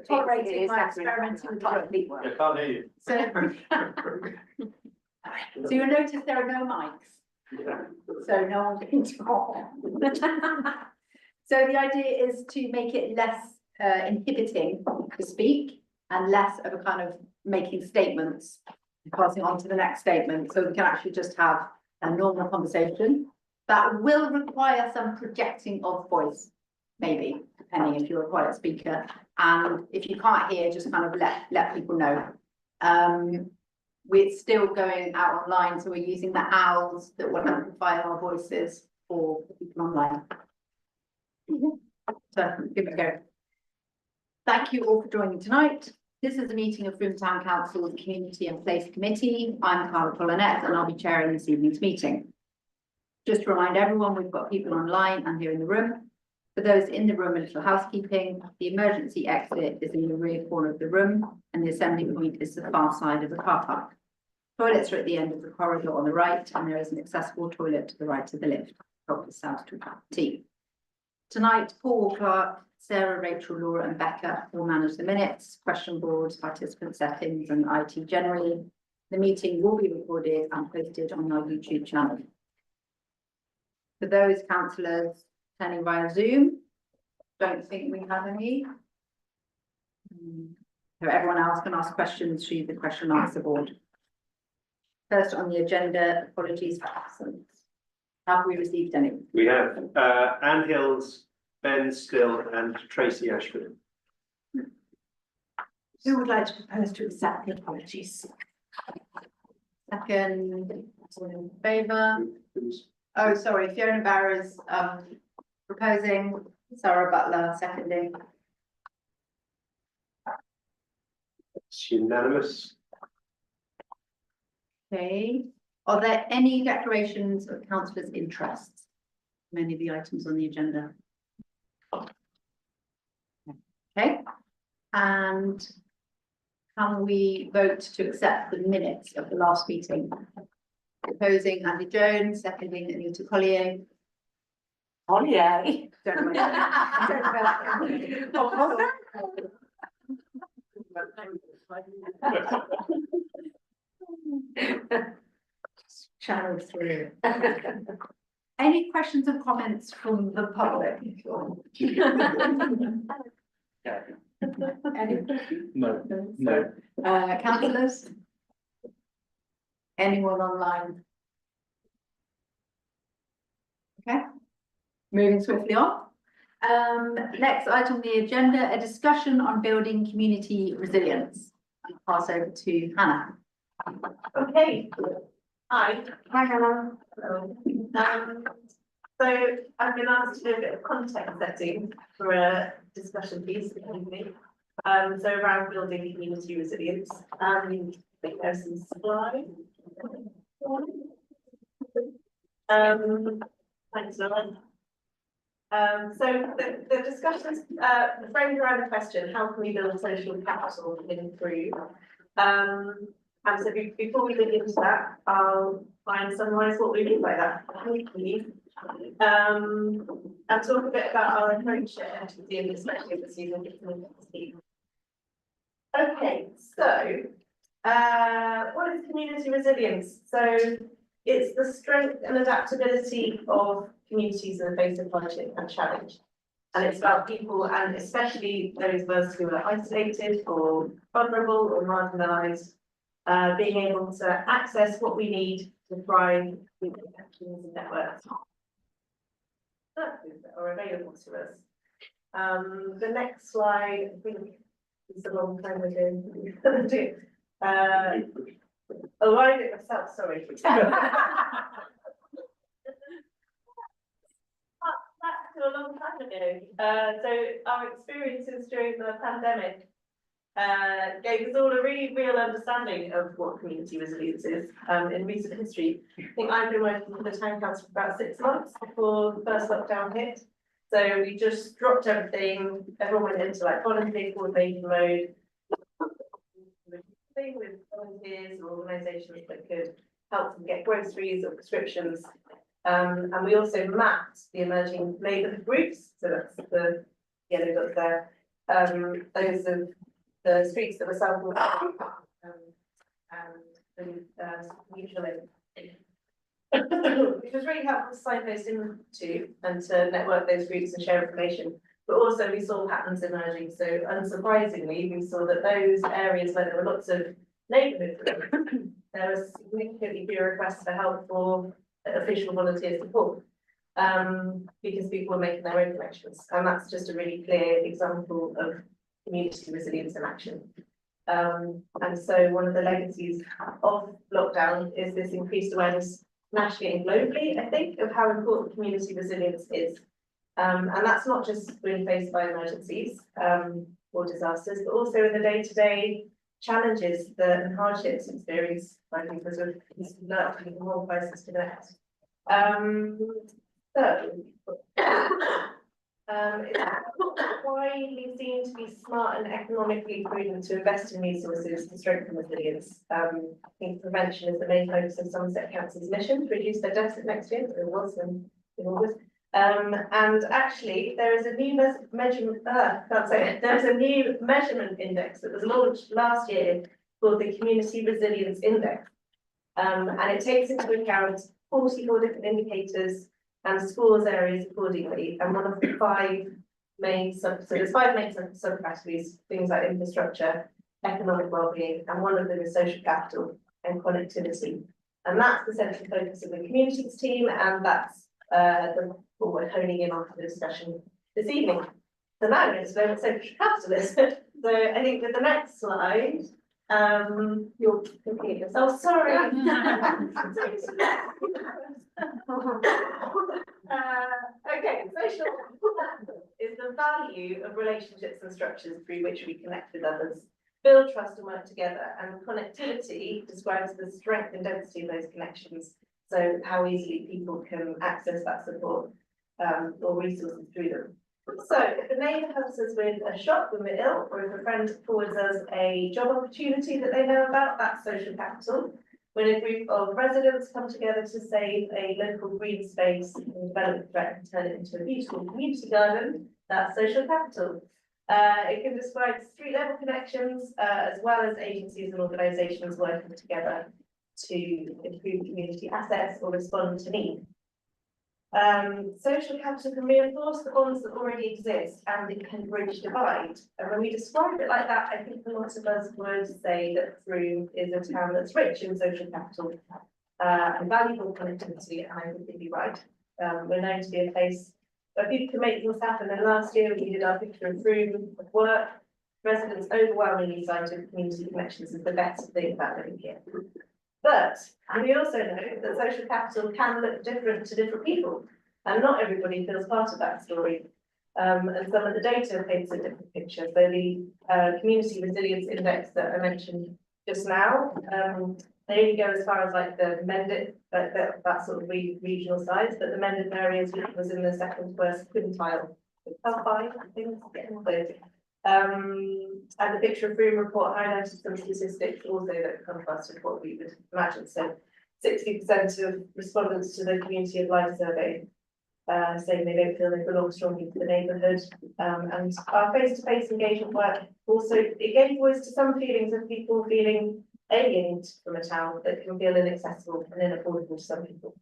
tolerating my experimenting with rugby. I can't hear you. So you'll notice there are no mics, so no one can talk. So the idea is to make it less inhibiting to speak and less of a kind of making statements, passing on to the next statement, so we can actually just have a normal conversation. That will require some projecting of voice, maybe, depending if you're a quiet speaker. And if you can't hear, just kind of let people know. We're still going out online, so we're using the owls that will amplify our voices for the people online. So here we go. Thank you all for joining tonight. This is a meeting of Frome Town Council's Community and Place Committee. I'm Carla Collinette and I'll be chairing this evening's meeting. Just to remind everyone, we've got people online and here in the room. For those in the room, a little housekeeping. The emergency exit is in the rear corner of the room and the assembly point is the far side of the car park. Toilets are at the end of the corridor on the right and there is an accessible toilet to the right of the lift. Help us out to tea. Tonight, Paul Clark, Sarah, Rachel, Laura and Becca will manage the minutes, question boards, participant settings and IT generally. The meeting will be recorded and posted on our YouTube channel. For those councillors attending via Zoom, don't think we have any. So everyone else can ask questions through the question and answer board. First on the agenda, apologies for absence. Have we received any? We have Anne Hills, Ben Still and Tracy Ashford. Who would like to propose to accept the apologies? Second, all in favour? Oh, sorry, Fiona Barrows proposing, Sarah Butler seconding. It's unanimous. Okay, are there any declarations of councillors' interests? Many of the items on the agenda. Okay, and can we vote to accept the minutes of the last meeting? Proposing Andy Jones, seconding Anita Collier. Collier. Don't Channel through. Any questions or comments from the public? Any? No. Councillors? Anyone online? Okay, moving swiftly on. Next item on the agenda, a discussion on building community resilience. I'll pass over to Hannah. Okay. Hi. Hi, Hannah. Hello. So I've been asked to do a bit of context setting for a discussion piece this evening. So around building community resilience. I think there's some slides. Thanks, Lauren. So the discussions framed around the question, how can we build social capital and improve? And so before we dig into that, I'll try and summarise what we mean by that. And talk a bit about our approach to dealing with especially the season. Okay, so what is community resilience? So it's the strength and adaptability of communities in the face of hardship and challenge. And it's about people, and especially those of us who are isolated or vulnerable or marginalised, being able to access what we need to thrive with connections and networks that are available to us. The next slide, I think it's a long time ago. Oh, I did it myself, sorry. Back to a long time ago. So our experiences during the pandemic gave us all a really real understanding of what community resilience is in recent history. I think I've been working for the town council for about 6 months before the first lockdown hit. So we just dropped everything, everyone went into like volunteer coordination mode with volunteers or organisations that could help them get groceries or prescriptions. And we also mapped the emerging labour groups, so that's the yellow dots there, those of the streets that were sampled, and the mutual aid. Which was really helpful to signpost into and to network those groups and share information. But also we saw patterns emerging, so unsurprisingly, we saw that those areas where there were lots of neighbourhood groups, there was significantly fewer requests for help for official volunteer support. Because people were making their own connections, and that's just a really clear example of community resilience in action. And so one of the legacies of lockdown is this increased awareness nationally and globally, I think, of how important community resilience is. And that's not just when faced by emergencies or disasters, but also in the day-to-day challenges and hardships experienced by people as a whole crisis to the next. It's widely seen to be smart and economically prudent to invest in resources to strengthen resilience. I think prevention is the main focus of Somerset Council's mission to reduce their deficit next year. It was in August. And actually, there is a new measurement index that was launched last year called the Community Resilience Index. And it takes into account 44 different indicators and scores areas accordingly. And one of the so there's 5 main subcategories, things like infrastructure, economic well-being, and one of them is social capital and connectivity. And that's the central focus of the communities team, and that's what we're honing in on for the discussion this evening. So now I'm going to explain what social capital is. So I think with the next slide, you'll complete this. Oh, sorry. Okay, social capital is the value of relationships and structures through which we connect with others, build trust and work together, and connectivity describes the strength and density of those connections. So how easily people can access that support or resources through them. So if a neighbour helps us with a shop when we're ill, or if a friend forwards us a job opportunity that they know about, that's social capital. When a group of residents come together to save a local green space and develop a threat and turn it into a beautiful community garden, that's social capital. It can describe street level connections as well as agencies and organisations working together to improve community assets or respond to need. Social capital can reinforce the bonds that already exist, and it can bridge divide. And when we describe it like that, I think a lot of us would say that Frome is a town that's rich in social capital and valuable connectivity, and I think you'd be right. We're known to be a place where people can make things happen, and last year we did our picture of Frome of work. Residents overwhelmingly cited community connections as the best thing about living here. But we also know that social capital can look different to different people, and not everybody feels part of that story. And some of the data paints a different picture. So the Community Resilience Index that I mentioned just now, they only go as far as like the Mendip, like that sort of regional size, but the Mendip areas was in the second worst quintile. Top 5, I think. And the picture of Frome report highlighted some statistics also that contrast with what we would imagine. So 60% of respondents to the Community of Life survey saying they don't feel they belong strongly to the neighbourhood. And our face-to-face engagement work also, it gave voice to some feelings of people feeling alienated from a town that can feel inaccessible and unaffordable to some people.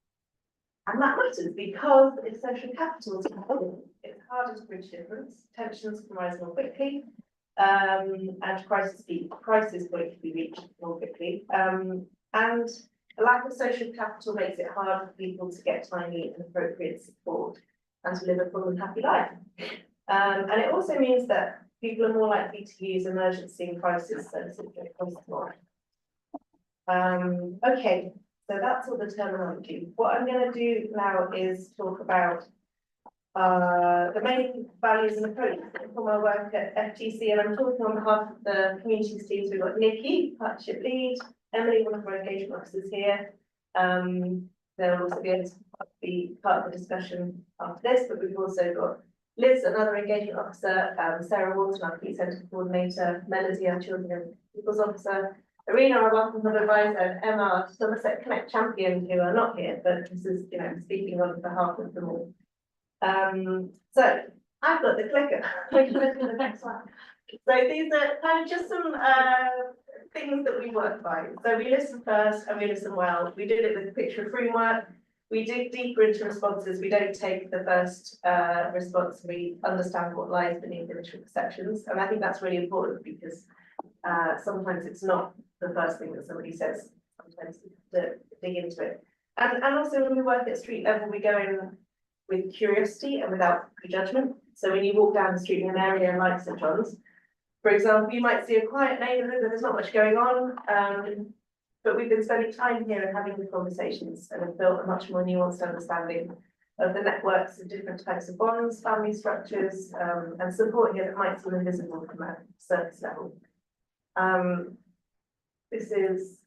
And that matters because it's social capital to have. It's harder to bridge difference, tensions can rise more quickly, and crisis point can be reached more quickly. And a lack of social capital makes it hard for people to get timely and appropriate support and to live a full and happy life. And it also means that people are more likely to use emergency and crisis services when it comes to more. Okay. So that's all the terminology. What I'm going to do now is talk about the main values and approach from our work at FTC, and I'm talking on behalf of the communities teams. We've got Nikki, partnership lead, Emily, one of our engagement officers here. They'll also be able to be part of the discussion after this, but we've also got Liz, another engagement officer, Sarah Walton, our Peace Centre coordinator, Melody, our children and people's officer, Irina, our welcome hub advisor, and Emma, our Somerset Connect champion, who are not here, but this is, speaking on behalf of them all. So I've got the clicker. I can look at the next one. So these are kind of just some things that we work by. So we listen first and we listen well. We did it with the picture framework. We dig deeper into responses. We don't take the first response. We understand what lies beneath initial perceptions. And I think that's really important because sometimes it's not the first thing that somebody says. Sometimes you have to dig into it. And also when we work at street level, we go in with curiosity and without prejudgment. So when you walk down the street in an area like St John's, for example, you might see a quiet neighbourhood where there's not much going on, but we've been spending time here and having the conversations and have built a much more nuanced understanding of the networks of different types of bonds, family structures, and support here that might seem invisible from a surface level. This is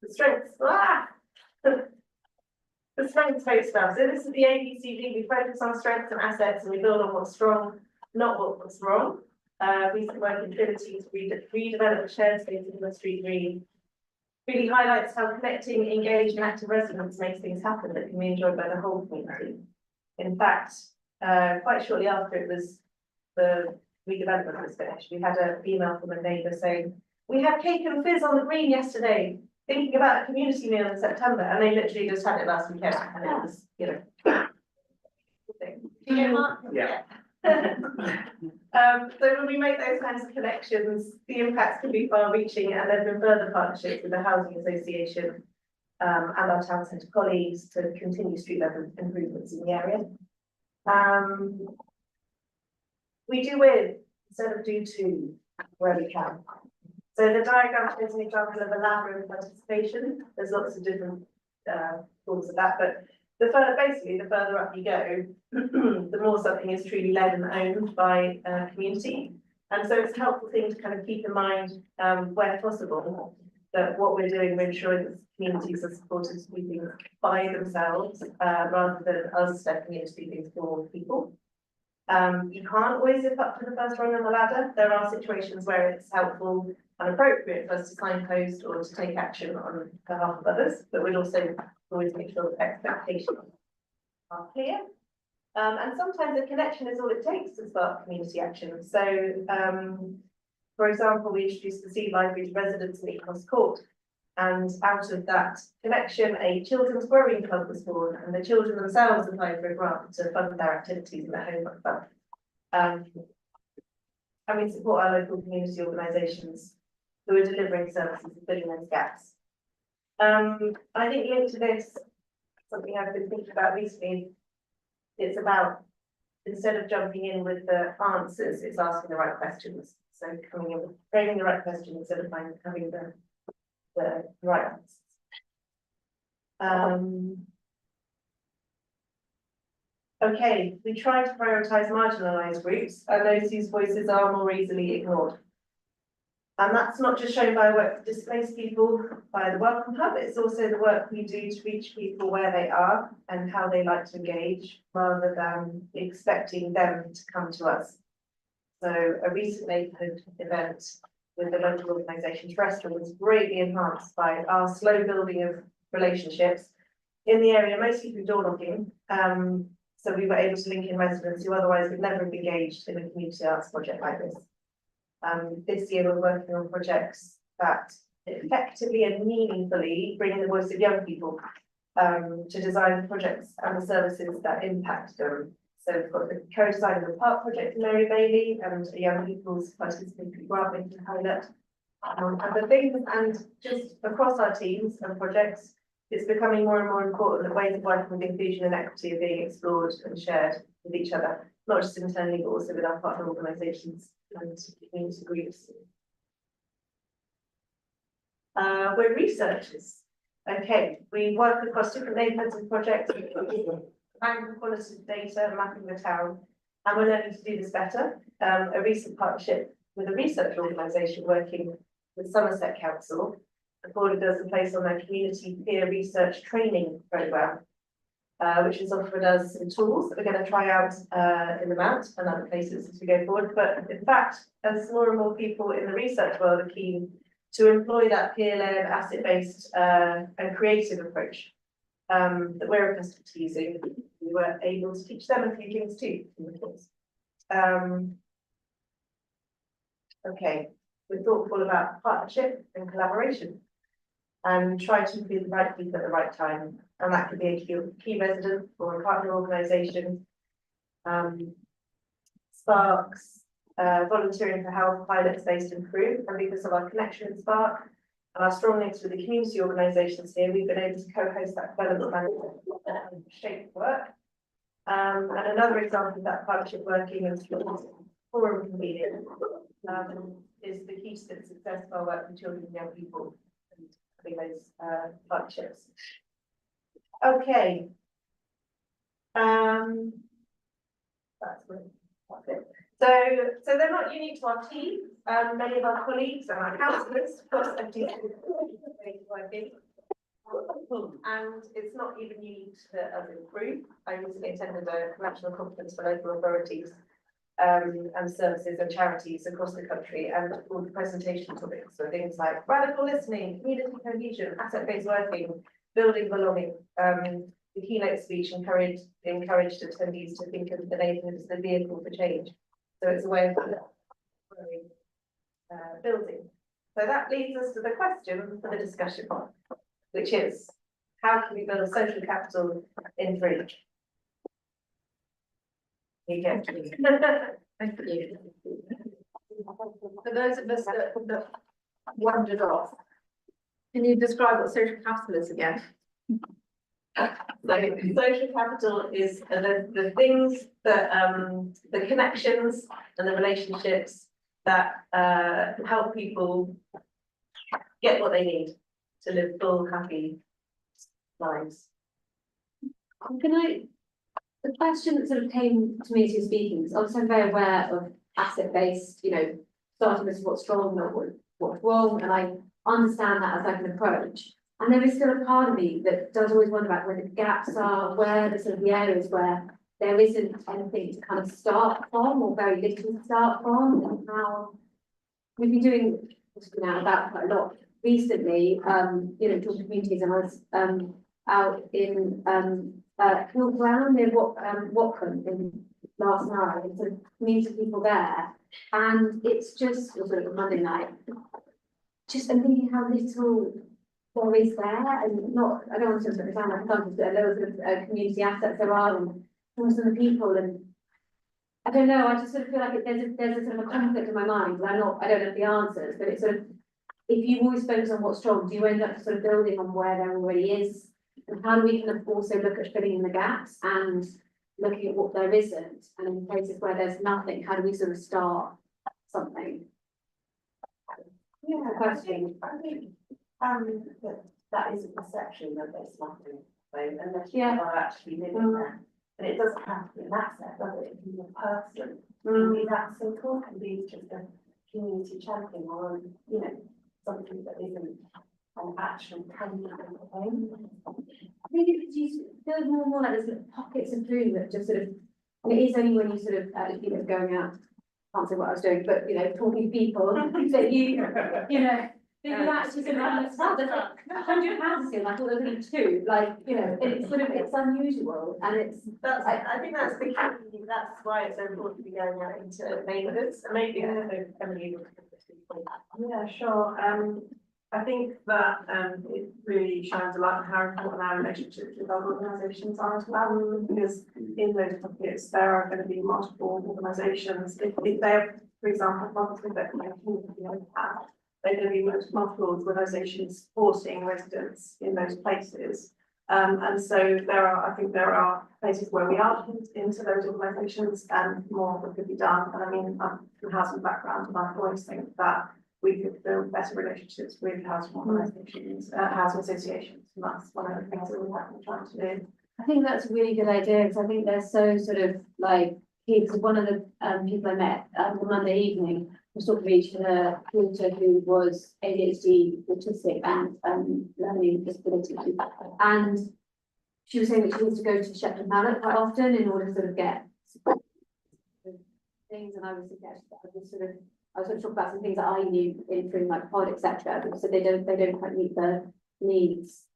the strengths. The strengths-based stuff. So this is the ABCD. We focus on strengths and assets, and we build on what's strong, not what's wrong. Recent work in Trinity to redevelop a shared space in West Street Green really highlights how connecting, engaged, and active residents makes things happen that can be enjoyed by the whole community. In fact, quite shortly after it was the redevelopment was finished, we had an email from a neighbour saying, "We had cake and fizz on the green yesterday, thinking about a community meal in September," and they literally just had it last weekend, and it was, you know. Yeah. So when we make those kinds of connections, the impacts can be far-reaching, and there have been further partnerships with the Housing Association and our town centre colleagues to continue street level improvements in the area. We do with instead of do to where we can. So the diagram shows an example of a labyrinth participation. There's lots of different forms of that, but basically the further up you go, the more something is truly led and owned by a community. And so it's a helpful thing to kind of keep in mind where possible that what we're doing, we're ensuring that communities are supported to do things by themselves rather than us stepping in to do things for people. You can't always zip up to the first rung on the ladder. There are situations where it's helpful and appropriate for us to signpost or to take action on behalf of others, but we'll also always make sure that expectations are clear. And sometimes a connection is all it takes to spark community action. So, for example, we introduced the Seed Library to residents in East Court, and out of that connection, a children's growing club was born, and the children themselves applied for a grant to fund their activities in their homework club. And we support our local community organisations who are delivering services and filling those gaps. I think linked to this, something I've been thinking about recently, it's about, instead of jumping in with the answers, it's asking the right questions. So coming in with framing the right question instead of having the right answers. Okay, we try to prioritise marginalised groups and those whose voices are more easily ignored. And that's not just shown by work to displace people by the Welcome Hub, it's also the work we do to reach people where they are and how they like to engage, rather than expecting them to come to us. So a recent neighbourhood event with the local organisation's restaurant was greatly enhanced by our slow building of relationships in the area, mostly through door knocking. So we were able to link in residents who otherwise would never have engaged in a community arts project like this. This year we're working on projects that effectively and meaningfully bring in the voice of young people to design the projects and the services that impact them. So we've got the co-design of the park project in Mary Bailey and a young people's participatory grant making pilot. And the things, and just across our teams and projects, it's becoming more and more important that ways of working with inclusion and equity are being explored and shared with each other, not just internally, but also with our partner organisations and community groups. We're researchers. Okay, we work across different neighbourhoods and projects, finding qualitative data, mapping the town, and we're learning to do this better. A recent partnership with a research organisation working with Somerset Council afforded us a place on their community peer research training programme, which has offered us some tools that we're going to try out in the Mount and other places as we go forward. But in fact, as more and more people in the research world are keen to employ that peer-led, asset-based and creative approach that we're accustomed to using. We were able to teach them a few things too in the course. Okay, we're thoughtful about partnership and collaboration. And try to include the right people at the right time, and that could be a key resident or a partner organisation. Sparks, volunteering for health pilots based in Peru, and because of our connection with Spark and our strong links with the community organisations here, we've been able to co-host that development management and shape work. And another example of that partnership working is forum convening is the key to the success of our work with children and young people and having those partnerships. Okay. That's it. So they're not unique to our team. Many of our colleagues and our councillors, of course, are doing working. And it's not even unique to us in group. I recently attended a national conference for local authorities and services and charities across the country, and all the presentation topics were things like radical listening, community cohesion, asset-based working, building belonging. The keynote speech encouraged attendees to think of the neighbourhood as the vehicle for change. So it's a way of growing, building. So that leads us to the question for the discussion, which is, how can we build a social capital in Free? You get Thank you. For those of us that wandered off, can you describe what social capital is again? So social capital is the things that the connections and the relationships that help people get what they need to live full, happy lives. The question that sort of came to me as you're speaking, because obviously I'm very aware of asset-based, starting with what's strong and what's wrong, and I understand that as like an approach. And there is still a part of me that does always wonder about where the gaps are, where the sort of the areas where there isn't anything to kind of start from, or very little to start from, and how we've been doing now about quite a lot recently, talking to communities, and I was out in Hillground near Watcombe in last night, and sort of meeting people there, and it's just sort of Monday night, just thinking how little there is there, and I don't want to sound like a country, but there was community assets there are, and some of the people, and I don't know, I just sort of feel like there's a sort of a conflict in my mind, and I don't have the answers, but it's sort of, if you always focus on what's strong, do you end up sort of building on where there already is? And how do we kind of also look at filling in the gaps and looking at what there isn't, and in places where there's nothing, how do we sort of start something? Yeah, I think that is a perception that there's nothing, so unless you are actually living there. And it doesn't have to be an asset, does it? It can be a person, it can be that simple, it can be just a community champion, or something that isn't an actual tangible thing. I think it's you build more and more like there's little pockets of food that just sort of, and it is only when you sort of going out, can't say what I was doing, but talking to people that you actually sort of understand there's like 100 houses here, and I thought there was only 2, and it's sort of, it's unusual, and it's I think that's the key, that's why it's so important to be going out into neighbourhoods, and maybe Emily. Yeah, sure. I think that it really shines a light on how important our relationships with other organisations are as well, because in those pockets there are going to be multiple organisations. If they're, for example, monthly community impact, they're going to be multiple organisations supporting residents in those places. And so I think there are places where we are into those organisations, and more that could be done. And I mean, I'm from a housing background, and I always think that we could build better relationships with housing organisations, housing associations, and that's one of the things that we have been trying to do. I think that's a really good idea, because I think they're so sort of like kids. One of the people I met on Monday evening was talking to her daughter who was ADHD, autistic, and learning disability, and she was saying that she wants to go to Shepton Mallet quite often in order to sort of get things, and I was talking about some things that I knew in through like pod, etc. So they don't quite meet the needs.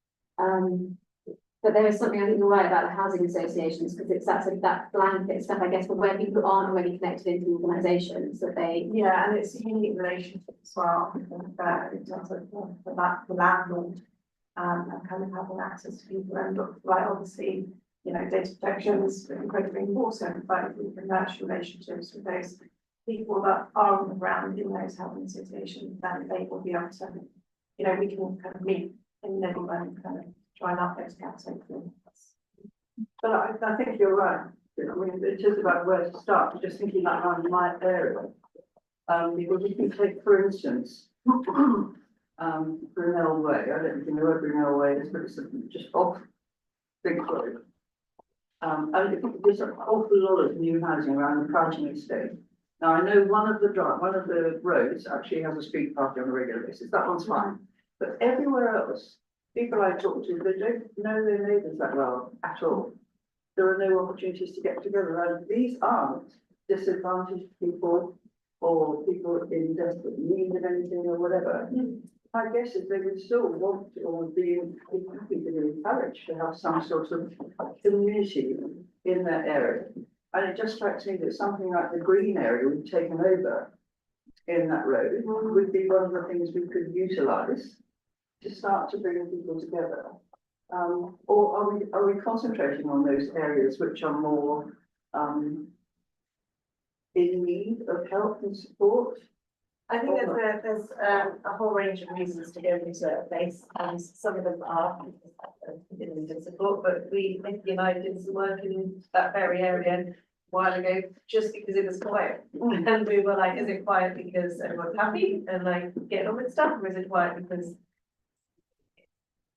But there is something I think you're right about the housing associations, because it's that sort of that blanket stuff, I guess, for where people aren't already connected into organisations, that they. Yeah, and it's a unique relationship as well, in terms of the landlord. And kind of having access to people and like obviously, you know, data protection is incredibly important, but if we can nurture relationships with those people that are on the ground in those housing associations, then they will be able to, you know, we can kind of meet in the middle and kind of try and up those gaps hopefully. But I think you're right. I mean, it's just about where to start, just thinking like around my area. Because if you take, for instance, Brunel Way, I don't think you know where Brunel Way is, but it's just off Big Road. And there's an awful lot of new housing around the Proughton estate. Now, I know one of the roads actually has a street party on a regular basis, that one's fine. But everywhere else, people I talk to, they don't know their neighbours that well at all. There are no opportunities to get together, and these aren't disadvantaged people or people in desperate need of anything or whatever. My guess is they would still want to or be happy to be encouraged to have some sort of community in their area. And it just strikes me that something like the green area we've taken over in that road would be one of the things we could utilise to start to bring people together. Or are we concentrating on those areas which are more in need of help and support? I think there's a whole range of reasons to go into a place, and some of them are in need of support, but Nikki and I did some work in that very area a while ago, just because it was quiet. And we were like, is it quiet because everyone's happy and like getting on with stuff, or is it quiet because?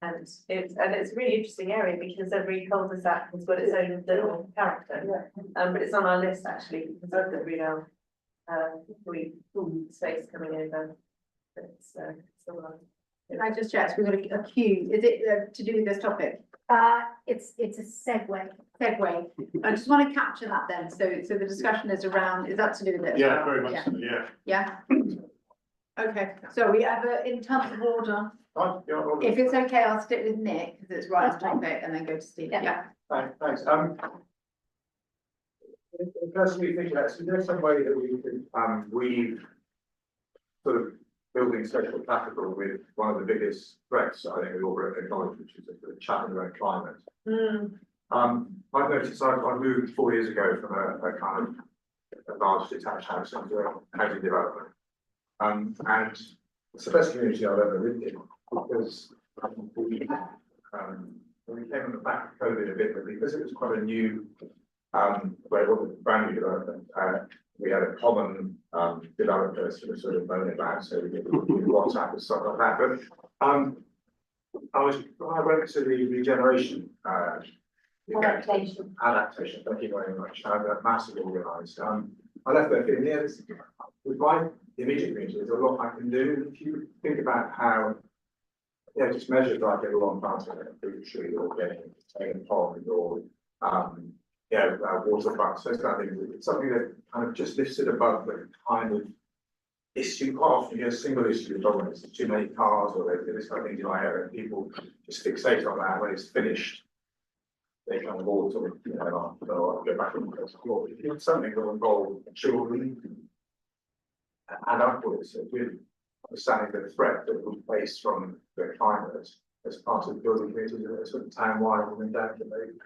And it's a really interesting area because every cul-de-sac has got its own little character. But it's on our list actually, because of the Brunel space coming over. It's Can I just check, we've got a queue, is it to do with this topic? It's a segue. I just want to capture that then, so the discussion is around, is that to do with it? as Yeah, well? very much so, yeah. Yeah? Okay, so we have in terms of order, Right, yeah, well, if it's okay, I'll stick with Nick, because it's right on topic, and then go to Steve, yeah. Thanks. Personally thinking that, is there some way that we can, weave sort of building social capital with one of the biggest threats, I think we all acknowledge, which is the challenge around climate. I've noticed I moved 4 years ago from a kind of a large detached house into a housing development. And it's the best community I've ever lived in, because we came on the back of COVID a bit, but because it was quite a new, where it wasn't a brand new development, we had a common developer sort of moaning about, so we did WhatsApp and stuff like that. But I went to the regeneration adaptation, thank you very much. Massively organised. I left there feeling, yeah, with my immediate community, there's a lot I can do. If you think about how, yeah, just measures like everyone planting a fruit tree or getting a pond or water front, so it's something that kind of just lifts it above the kind of issue. Quite often you get a single issue of dominance, too many cars or this kind of thing in my area, and people just fixate on that. When it's finished, they kind of all sort of, you know, go back and explore. If you have something that will involve children and upwards, with understanding the threat that we face from the climate as part of building communities, a sort of town-wide and then down to maybe.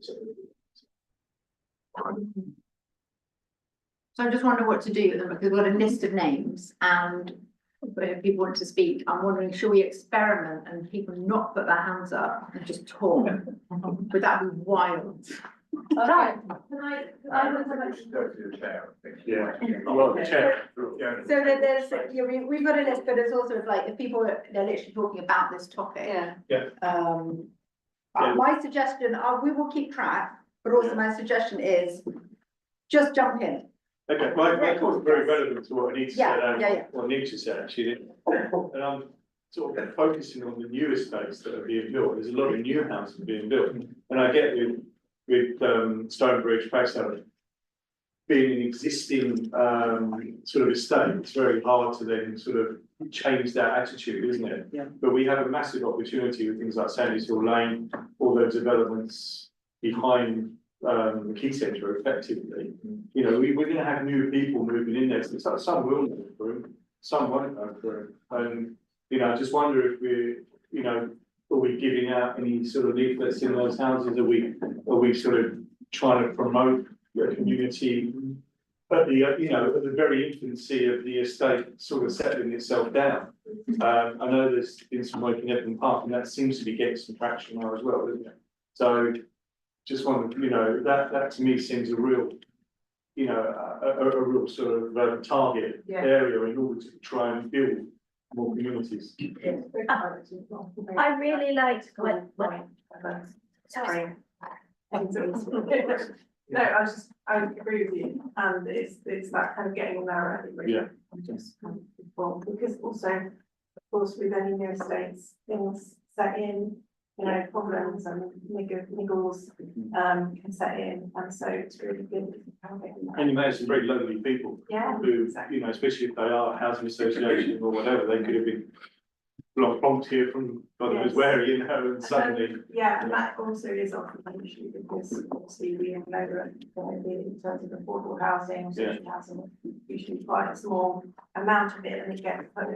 So I'm just wondering what to do with them, because we've got a list of names, and if people want to speak, I'm wondering, should we experiment and people not put their hands up and just talk? Would that be wild? Right. Just go to the chair, I think. Yeah. Well, the chair. Yeah. So there's, we've got a list, but there's also like, if people are, they're literally talking about this topic. Yeah. My suggestion, we will keep track, but also my suggestion is just jump in. Okay, my comment very relevant to what Anita said, what Anita said, actually, and I'm sort of focusing on the new estates that are being built. There's a lot of new houses being built, and I get with Stonebridge, Paxton, being an existing sort of estate, it's very hard to then sort of change that attitude, isn't it? Yeah. But we have a massive opportunity with things like Sandys Hill Lane, all those developments behind the key centre effectively. You know, we're gonna have new people moving in there, so some will move through, some won't go through. And, you know, I just wonder if we're, you know, are we giving out any sort of leaflets in those houses? Are we sort of trying to promote the community at the, you know, at the very infancy of the estate sort of settling itself down? I know there's been some work in Epping Park, and that seems to be getting some traction now as well, isn't it? So just want to, you know, that to me seems a real, you know, a real sort of target Yeah. area in order to try and build more communities. I really liked what, Sorry. No, I agree with you, and it's that kind of getting in there early, really. Yeah. Just kind of informed, because also, of course, with any new estates, things set in, you know, problems and niggles, can set in, and so it's really good. If you can get in there. And you manage some very lonely people Yeah, who, exactly. you know, especially if they are a housing association or whatever, they could have been plonked here from God knows Yes. where, you know, and suddenly. Yeah, and that also is often an issue, because obviously we know that, in terms of affordable housing, social housing, usually quite a small amount of it, and it gets put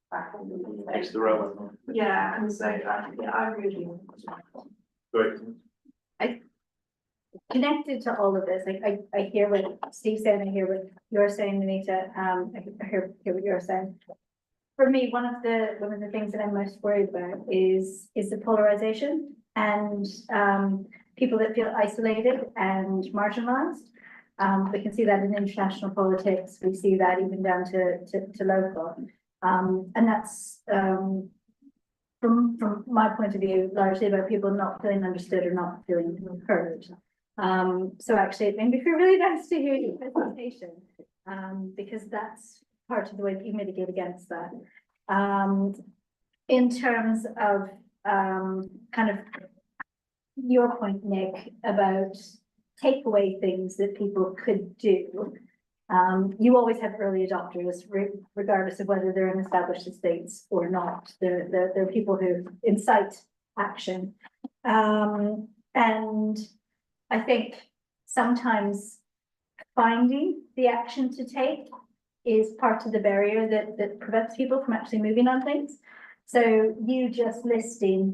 back on the. It's the railway. Yeah, and so, I really. Great. connected to all of this, I hear what Steve's saying, I hear what you're saying, Anita, I hear what you're saying. For me, one of the things that I'm most worried about is the polarization and people that feel isolated and marginalized. We can see that in international politics, we see that even down to local. And that's from my point of view, largely about people not feeling understood or not feeling heard. So actually, it made me feel really nice to hear your presentation, because that's part of the way that you mitigate against that. In terms of kind of your point, Nick, about take away things that people could do. You always have early adopters, regardless of whether they're in established estates or not. There are people who incite action. And I think sometimes finding the action to take is part of the barrier that prevents people from actually moving on things. So you just listing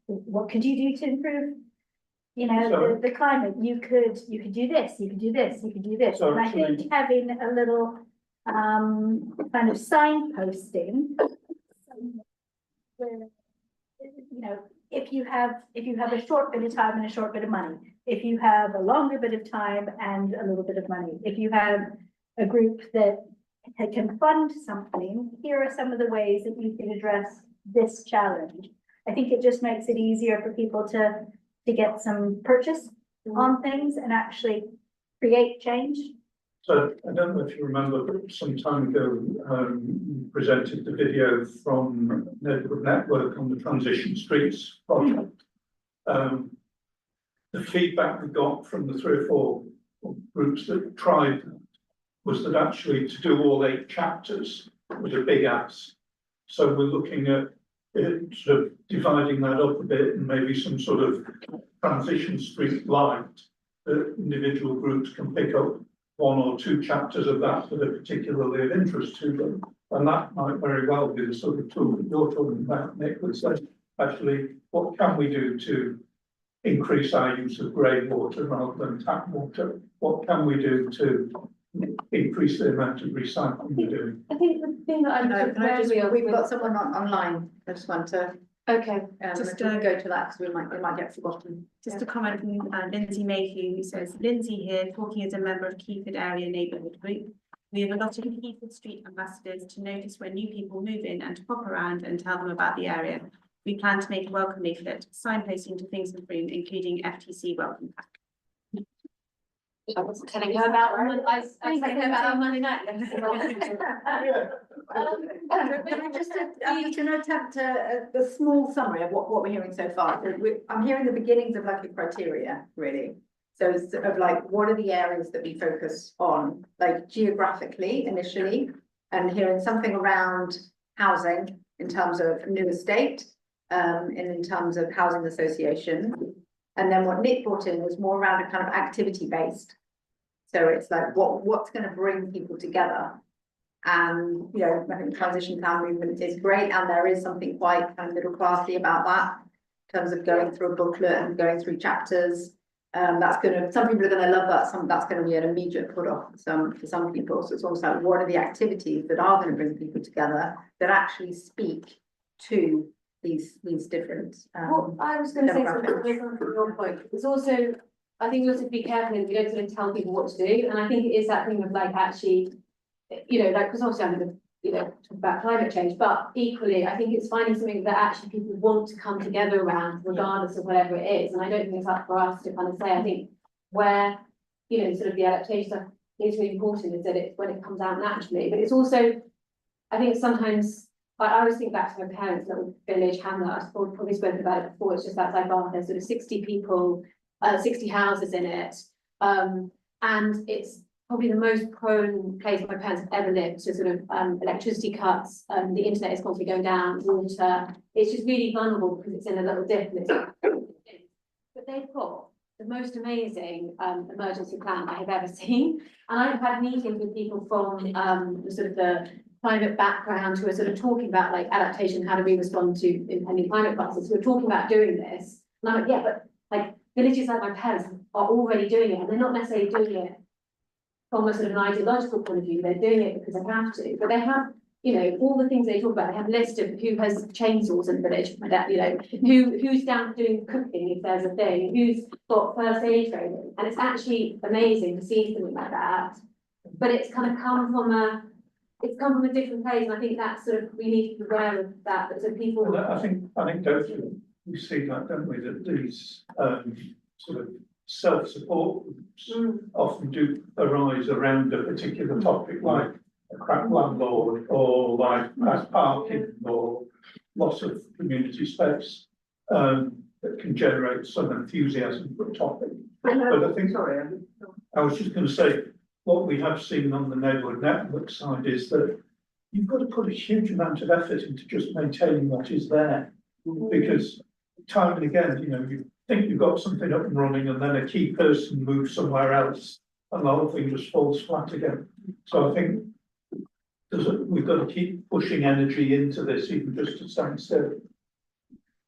what could you do to improve, you know, the climate, you could do this, you could do this, you could do this. So and I think having a little kind of signposting where, you know, if you have a short bit of time and a short bit of money, if you have a longer bit of time and a little bit of money, if you have a group that can fund something, here are some of the ways that you can address this challenge. I think it just makes it easier for people to get some purchase on things and actually create change. So I don't know if you remember, but some time ago, you presented the video from Neighbourhood Network on the Transition Streets project. The feedback we got from the 3 or 4 groups that tried was that actually to do all 8 chapters was a big ask. So we're looking at sort of dividing that up a bit and maybe some sort of transition street light that individual groups can pick up 1 or 2 chapters of that are particularly of interest to them. And that might very well be the sort of tool that you're talking about, Nick, that says, actually, what can we do to increase our use of grey water rather than tap water? What can we do to increase the amount of recycling we're doing? I think the thing that We've got someone online, I just want to, Okay, just to go to that, because it might get forgotten. Just a comment from Lindsay Mayhew, who says, Lindsay here, talking as a member of Keyford Area Neighbourhood Group. We have a lot of Keyford Street ambassadors to notice when new people move in and to pop around and tell them about the area. We plan to make a welcome leaflet, signposting to things in Broome, including FTC welcome pack. I was telling her about Monday night. Can I just, attempt a small summary of what we're hearing so far? I'm hearing the beginnings of like a criteria, really. So sort of like, what are the areas that we focus on, like geographically initially, and hearing something around housing in terms of new estate, and in terms of housing association. And then what Nick brought in was more around a kind of activity based. So it's like, what's going to bring people together? And, you know, I think transition town movement is great, and there is something quite kind of middle classy about that, in terms of going through a booklet and going through chapters. That's gonna, some people are gonna love that, that's gonna be an immediate put off for some people. So it's almost like, what are the activities that are gonna bring people together that actually speak to these different, Well, I was gonna say something from your point, it's also, I think we also have to be careful that we don't sort of tell people what to do, and I think it is that thing of like actually, you know, like, because obviously I'm gonna, you know, talk about climate change, but equally, I think it's finding something that actually people want to come together around, regardless of whatever it is, and I don't think it's up for us to kind of say, I think where, you know, sort of the adaptation stuff is really important is that it's when it comes out naturally, but it's also, I think sometimes, I always think back to my parents' little village hamlet, I've probably spoken about it before, it's just outside Bath, there's sort of 60 people, 60 houses in it, and it's probably the most prone place my parents have ever lived to sort of electricity cuts, the internet is constantly going down, water, it's just really vulnerable because it's in a little dip and it's but they've got the most amazing emergency plan I have ever seen, and I've had meetings with people from the sort of the climate background who are sort of talking about like adaptation, how do we respond to impending climate crisis, who are talking about doing this, and I'm like, yeah, but like villages like my parents are already doing it, and they're not necessarily doing it from a sort of an ideological point of view, they're doing it because they have to, but they have, you know, all the things they talk about, they have a list of who has chainsaws in the village, my dad, you know, who's down for doing cooking if there's a thing, who's got first aid training, and it's actually amazing to see something like that, but it's kind of come from a different place, and I think that's sort of, we need to be aware of that, but so people. And I think definitely we see that, don't we, that these sort of self-support groups often do arise around a particular topic, like a crap landlord, or like mass parking, or loss of community space, that can generate some enthusiasm for a topic. But I think, I was just going to say, what we have seen on the neighbourhood network side is that you've got to put a huge amount of effort into just maintaining what is there, because time and again, you know, you think you've got something up and running, and then a key person moves somewhere else, and the whole thing just falls flat again. So I think we've got to keep pushing energy into this, even just to stand still.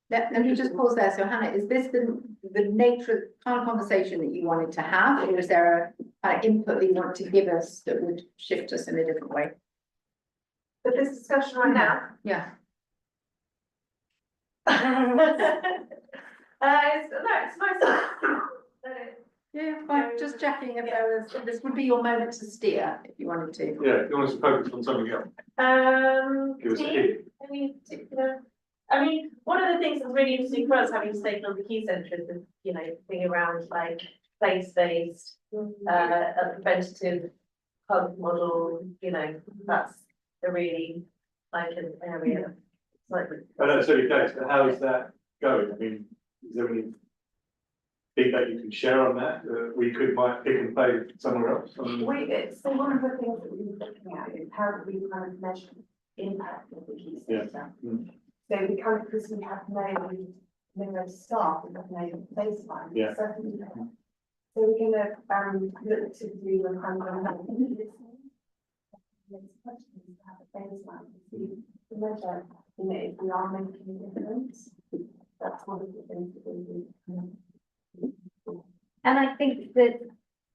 Let me just pause there. So Hannah, is this the nature kind of conversation that you wanted to have, or is there a kind of input that you want to give us that would shift us in a different way? But this discussion right now. Yeah. It's nice. Yeah, fine. Just checking if there was, this would be your moment to steer if you wanted to. Yeah, if you want us to focus on something else. Give us a Steve, hint. any particular? I mean, one of the things that's really interesting for us, having taken on the key centre, is the, you know, thing around like place-based, a preventative hub model. You know, that's a really like an area. Like, I know it's early days, but how is that going? I mean, is there any feedback you can share on that? We might pick and play somewhere else. So one of the things that we were looking at is how do we kind of measure impact of the key sector? So we kind of, because we have no staff, we have no baseline. Yeah. So we're gonna look to do a kind of questions to have a baseline to measure, you know, if we are making a difference. That's one of the things that we do. And I think that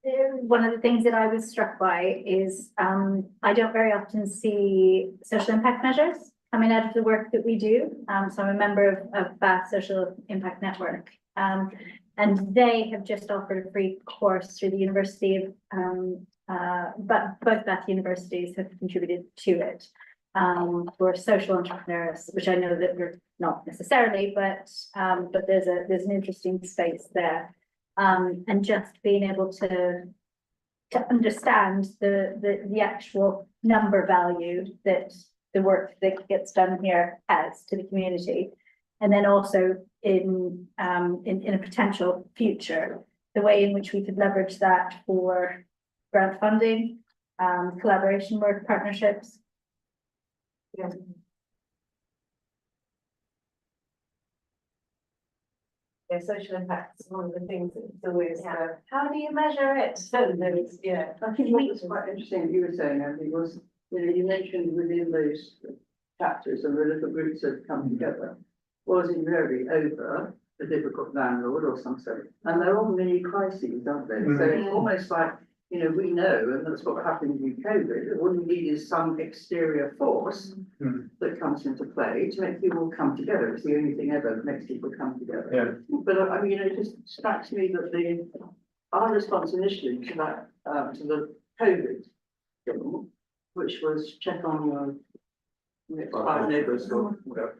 one of the things that I was struck by is I don't very often see social impact measures coming out of the work that we do. So I'm a member of Bath Social Impact Network. And they have just offered a free course through the University of, but both Bath universities have contributed to it for social entrepreneurs, which I know that we're not necessarily, but there's an interesting space there. And just being able to understand the actual number value that the work that gets done here has to the community, and then also in a potential future, the way in which we could leverage that for grant funding, collaboration work, partnerships. Yeah, social impact is one of the things that's always, how do you measure it? And then it's, yeah. I think what was quite interesting that you were saying, Andy, was, you know, you mentioned within those chapters and the little groups that come together, was invariably over a difficult landlord or something. And they're all mini crises, aren't they? So it's almost like, you know, we know, and that's what happened with COVID, all you need is some exterior force that comes into play to make people come together. It's the only thing ever that makes people come together. Yeah. But I mean, it just strikes me that our response initially to that, to the COVID thing, which was check on your next five neighbours or whatever.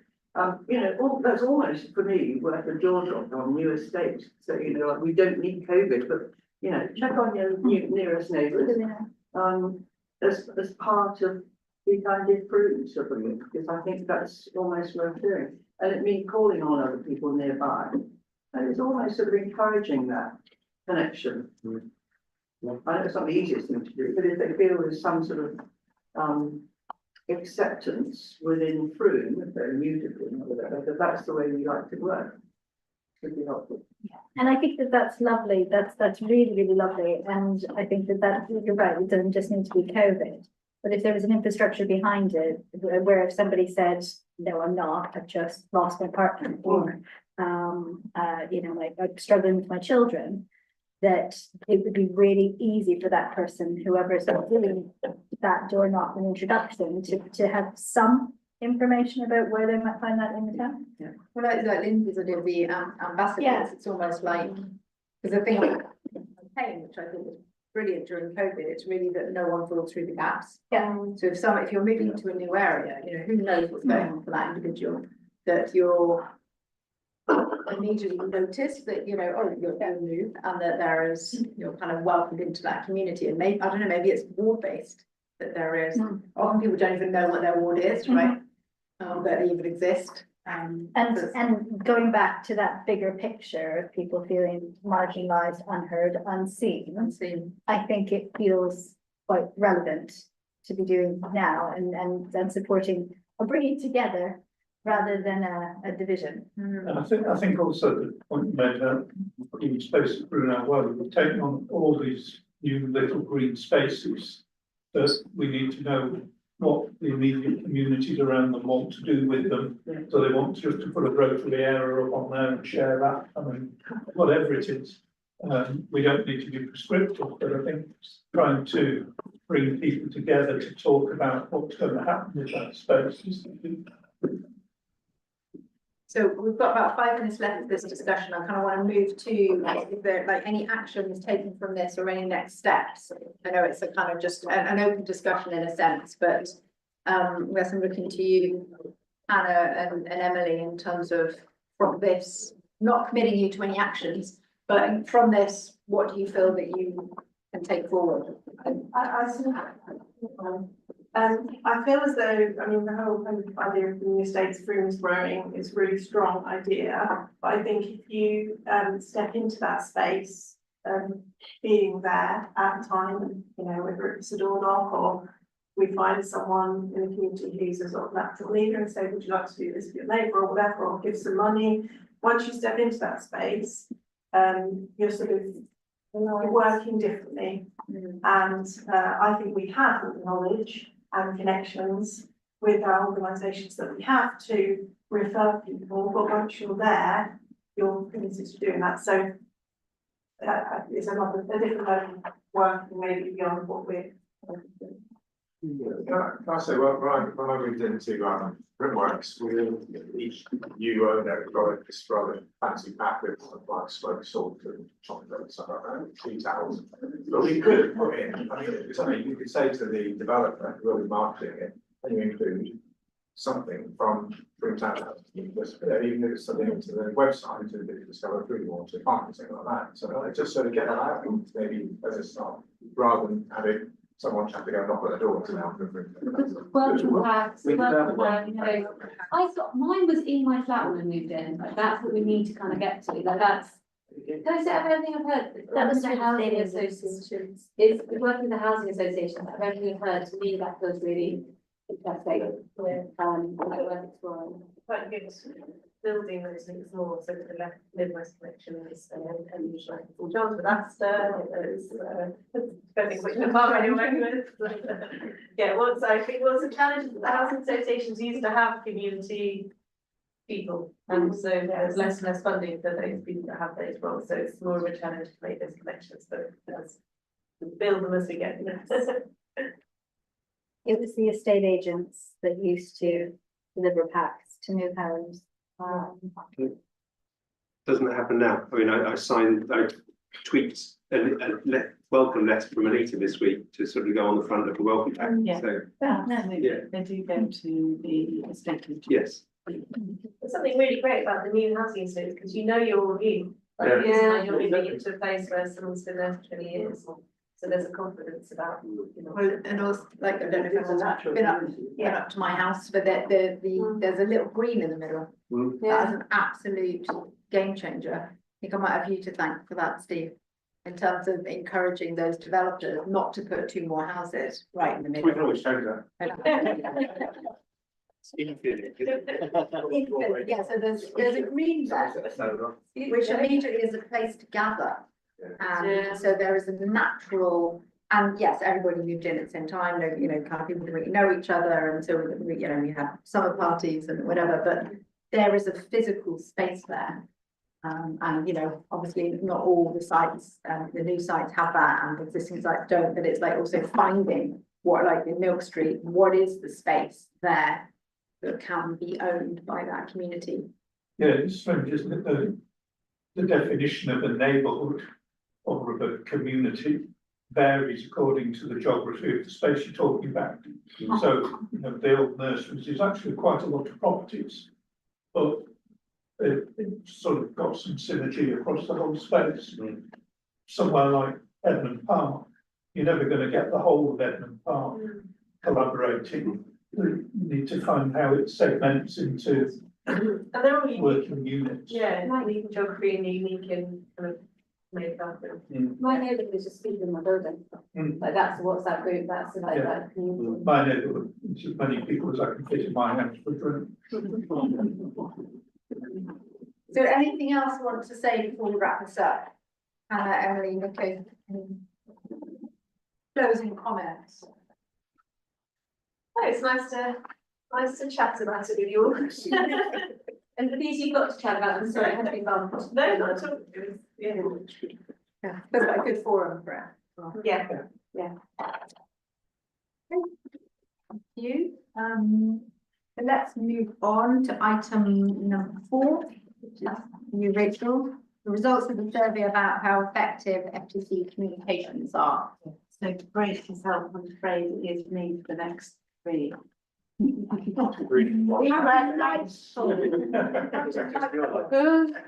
You know, that's almost for me worth a jaw drop on new estates. So, you know, like we don't need COVID, but you know, check on your nearest neighbours. As part of the kind of prudence of them, because I think that's almost worth doing. And it means calling on other people nearby. And it's almost sort of encouraging that connection. I know it's not the easiest thing to do, but if they feel there's some sort of acceptance within Frome, if they're new to Frome or whatever, that's the way we like to work. Could be helpful. And I think that that's lovely. That's really, really lovely. And I think that you're right. It doesn't just need to be COVID. But if there was an infrastructure behind it, where if somebody said, no, I'm not, I've just lost my partner, or, you know, like I'm struggling with my children, that it would be really easy for that person, whoever is doing that door knock and introduction, to have some information about where they might find that in the town. Yeah. Well, like Lindsay's idea of the ambassadors, Yeah. it's almost like, because the thing about campaign, which I thought was brilliant during COVID, it's really that no one falls through the gaps. Yeah. So if you're moving to a new area, you know, who knows what's going on for that individual, that you're immediately notice that, you know, oh, you're new, and that there is, you're kind of welcomed into that community, and maybe, I don't know, maybe it's ward-based, that there is, often people don't even know what their ward is, right? That they even exist. And going back to that bigger picture of people feeling marginalised, unheard, unseen, I think it feels quite relevant to be doing now and supporting or bringing together rather than a division. And I think also the point you made about green space at Brunel Well, we've taken on all these new little green spaces that we need to know what the immediate communities around them want to do with them. So they want just to put a rotary area up on there and share that, I mean, whatever it is. We don't need to be prescriptive, but I think trying to bring people together to talk about what's going to happen with that space is So we've got about 5 minutes left of this discussion. I kind of want to move to if there like any actions taken from this or any next steps. I know it's a kind of just an open discussion in a sense, but Wes, I'm looking to you, Hannah and Emily, in terms of from this, not committing you to any actions, but from this, what do you feel that you can take forward? I feel as though, I mean, the whole kind of idea of the new estates rooms growing is a really strong idea. But I think if you step into that space, being there at the time, you know, whether it's a door knock or we find someone in the community who's a sort of natural leader and say, would you like to do this for your neighbour or whatever, or give some money. Once you step into that space, you're sort of working differently. And I think we have the knowledge and connections with our organisations that we have to refer people, but once you're there, you're committed to doing that. So it's a different level of working maybe beyond what we're. Can I say, well, when I moved into Brickworks, each new owner got this rather fancy packet of like smoked salt and chocolate and stuff like that, tea towels. But we could put in, I mean, it's something you could say to the developer who will be marketing it, and you include something from Townhouse, even if it's something to the website to discover food or to find something like that. So just sort of get that out, maybe as a start, rather than having someone have to go knock on the door to now. Welcome packs, welcome pack, you know, I thought mine was in my flat when I moved in, like that's what we need to kind of get to, like that's, Can I say, of everything I've heard, That was the with housing the associations, is working with the housing associations, of everything I've heard, to me, that feels really interesting. Like worth exploring. Quite good building those things more, so the left Midwest connections and usually St John's with Astor, there's depending which department you're working with. Yeah, what's I think what's the challenge is that the housing associations used to have community people, and so there's less and less funding for those people that have those roles, so it's more of a challenge to make those connections, but as build them as we get. It was the estate agents that used to deliver packs to new homes. Doesn't happen now. I mean, I tweaked a welcome letter from Anita this week to sort of go on the front of the welcome pack, Yeah. so, Absolutely. They do go to the estate agent. yes. There's something really great about the new housing estates, because you know your review. Like, Yeah. it's like you're moving into a place where someone's been there for 20 years, so there's a confidence about, you know. Well, and also, like, I don't know if It's a it's natural been up, community. been up to my house, but there's a little green in the middle. That is an absolute game changer. I think I might have you to thank for that, Steve. In terms of encouraging those developers not to put 2 more houses right in the We can middle. always change that. Yeah, so there's a green there, which immediately is a place to gather. And so there is a natural, and yes, everybody moved in at the same time, kind of people didn't really know each other, and so we had summer parties and whatever, but there is a physical space there. And obviously not all the sites, the new sites have that, and the existing sites don't, but it's like also finding what, like in Milk Street, what is the space there that can be owned by that community? Yeah, it's strange, isn't it, the definition of a neighbourhood or of a community varies according to the geography of the space you're talking about. So, the old nurseries is actually quite a lot of properties, but it sort of got some synergy across the whole space. Somewhere like Edmund Park, you're never going to get the whole of Edmund Park collaborating. You need to find how it segments into And they're all unique, working units. yeah, unique in geography and unique in kind of makeup and. My neighbourhood is just feeding my building, like that's a WhatsApp group, that's like Yeah. that community. My neighbourhood, it's as many people as I can fit in my house for drink. So anything else you want to say before we wrap this up? Hannah, Emily, Nico, closing comments. Oh, it's nice to chat about it with you all. And the things you've got to chat about, I'm sorry, it has been fun. No, not at all. Yeah. Yeah, feels like a good forum for it. Yeah. Thank you. So let's move on to item number 4, which is you, Rachel. The results of the survey about how effective FTC communications are. So to brace yourself, I'm afraid it is me for the next 3. We have a nice. Good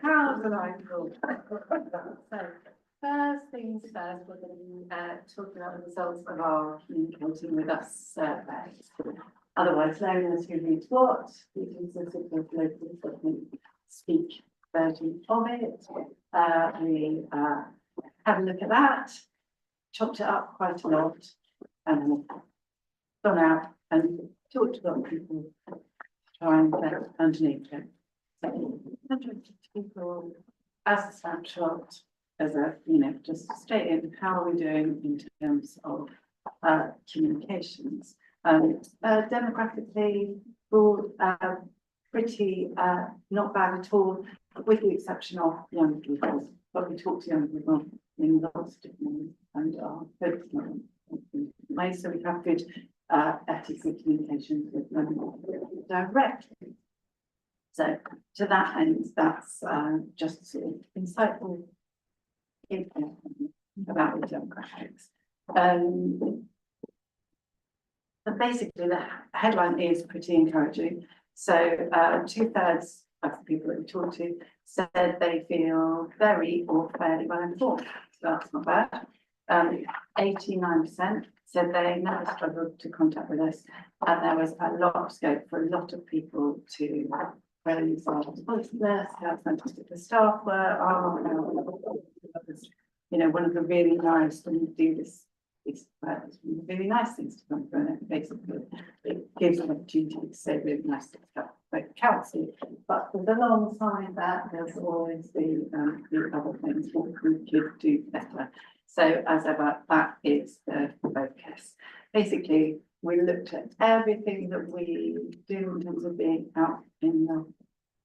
house and I thought. So first things first, we're going to be talking about the results of our communicating with us survey. Otherwise known as Who Reads What, which is a sort of local government speak version of it. We had a look at that, chopped it up quite a lot, and gone out and talked to a lot of people, try and get underneath it. So 150 people as a snapshot, as a, just to state in how are we doing in terms of communications. Demographically, broad, pretty not bad at all, with the exception of young people. But we talk to young people in lots of different ways and are focused on ways, so we have good FTC communications with them directly. So to that end, that's just sort of insightful info about the demographics. But basically, the headline is pretty encouraging. So 2/3 of the people that we talked to said they feel very or fairly well informed. So that's not bad. 89% said they never struggled to contact with us, and there was a lot of scope for a lot of people to praise our sponsors, how fantastic the staff were, you know, one of the really nice when you do this. It's really nice things to come from it, basically. It gives an opportunity to say really nice stuff, like council, but alongside that, there's always the other things, what we could do better. So as ever, that is the focus. Basically, we looked at everything that we do in terms of being out in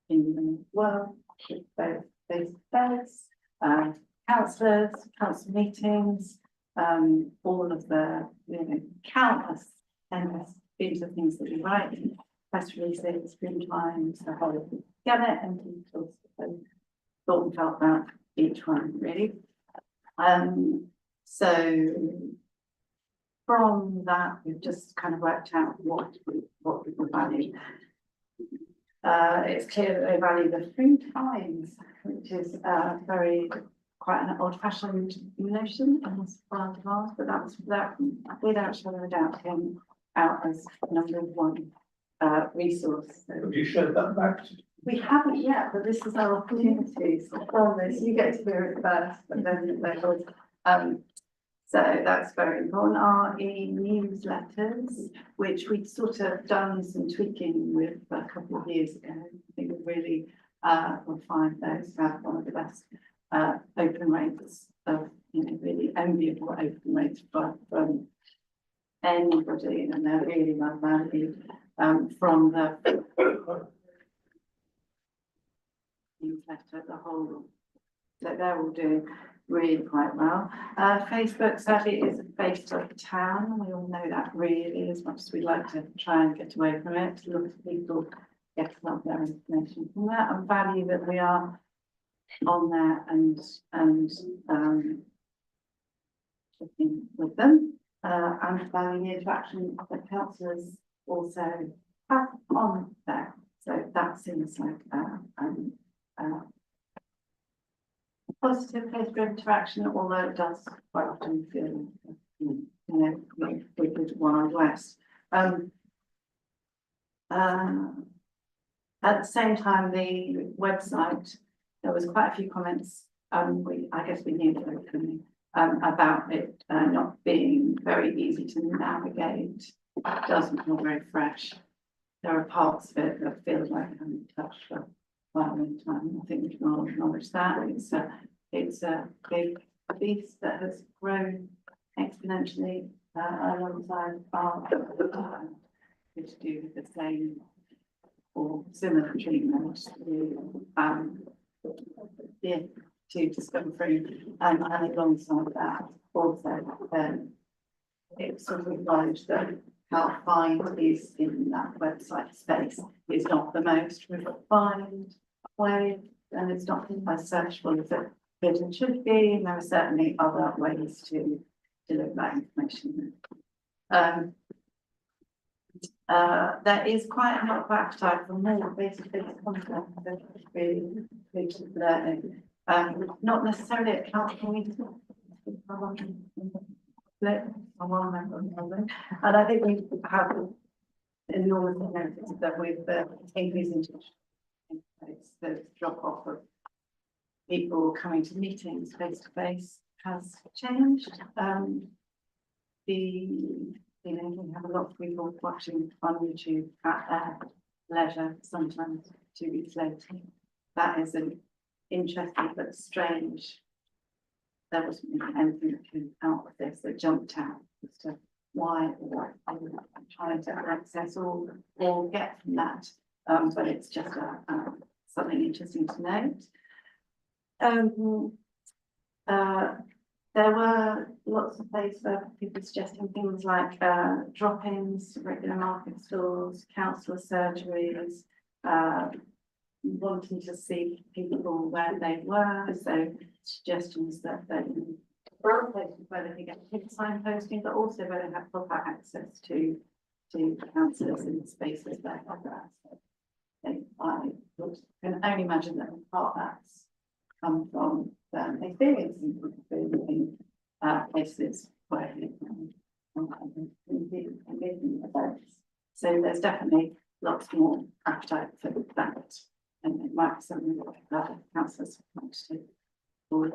the world, with both face-to-face, councillors, council meetings, all of the, you know, countless endless bits of things that we write, press releases, screen times, the whole gamut, and details. Thought and felt about each one really. So from that, we've just kind of worked out what people value. It's clear that they value the food times, which is quite an old-fashioned notion in this part of ours, but that's without shadow of a doubt came out as number one resource. Have you shared that back? We haven't yet, but this is our opportunity. So from this, you get to hear it first, but then so that's very important. Our e-newsletters, which we'd sort of done some tweaking with a couple of years ago. I think we really refined those to have one of the best open rates of, you know, really enviable open rates from anybody, and they're really well valued from the newsletter, the whole. So they're all doing really quite well. Facebook sadly is a Facebook town. We all know that really, as much as we'd like to try and get away from it. Lots of people get a lot of their information from that, and value that we are on there and checking with them, and value the interaction that councillors also have on there. So that seems like positive Facebook interaction, although it does quite often feel, you know, we could Wild West. At the same time, the website, there was quite a few comments, I guess we knew locally, about it not being very easy to navigate. It doesn't feel very fresh. There are parts of it that feel like I haven't touched for quite a long time. I think we can all acknowledge that. It's a big beast that has grown exponentially alongside our to do with the same or similar treatment to discovery, and alongside that also it's sort of acknowledged that how find is in that website space is not the most refined way, and it's not as searchable as it should be, and there are certainly other ways to deliver that information. There is quite a lot of appetite for more basic content that is really learning. Not necessarily at council meetings. And I think we have enormous benefits that with the increasing the drop off of people coming to meetings face to face has changed. You know, we have a lot of people watching on YouTube at their leisure, sometimes 2 weeks later. That is an interesting but strange. There wasn't anything that came out of this that jumped out as to why or what they were trying to access or get from that. But it's just something interesting to note. There were lots of places for people suggesting things like drop-ins, regular market stalls, councillor surgeries, wanting to see people where they were, so suggestions that there were places where they could get signposting, but also where they have proper access to councillors in the spaces where they're I can only imagine that part that's come from experiencing in places where events. So there's definitely lots more appetite for that. And it might be something that councillors want to take forward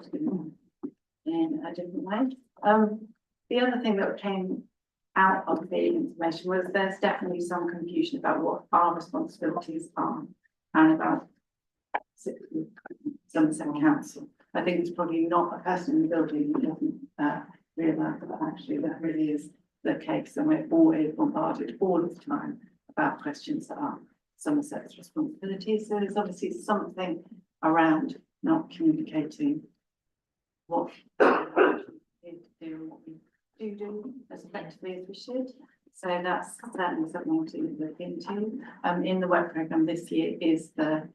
in a different way. The other thing that came out of the information was there's definitely some confusion about what our responsibilities are and about Somerset Council. I think it's probably not a person in the building who doesn't realise that actually that really is the case, and we're always bombarded all the time about questions that are Somerset's responsibilities. So there's obviously something around not communicating what we do and what we do as effectively as we should. So that's certainly something to look into. In the work programme this year is the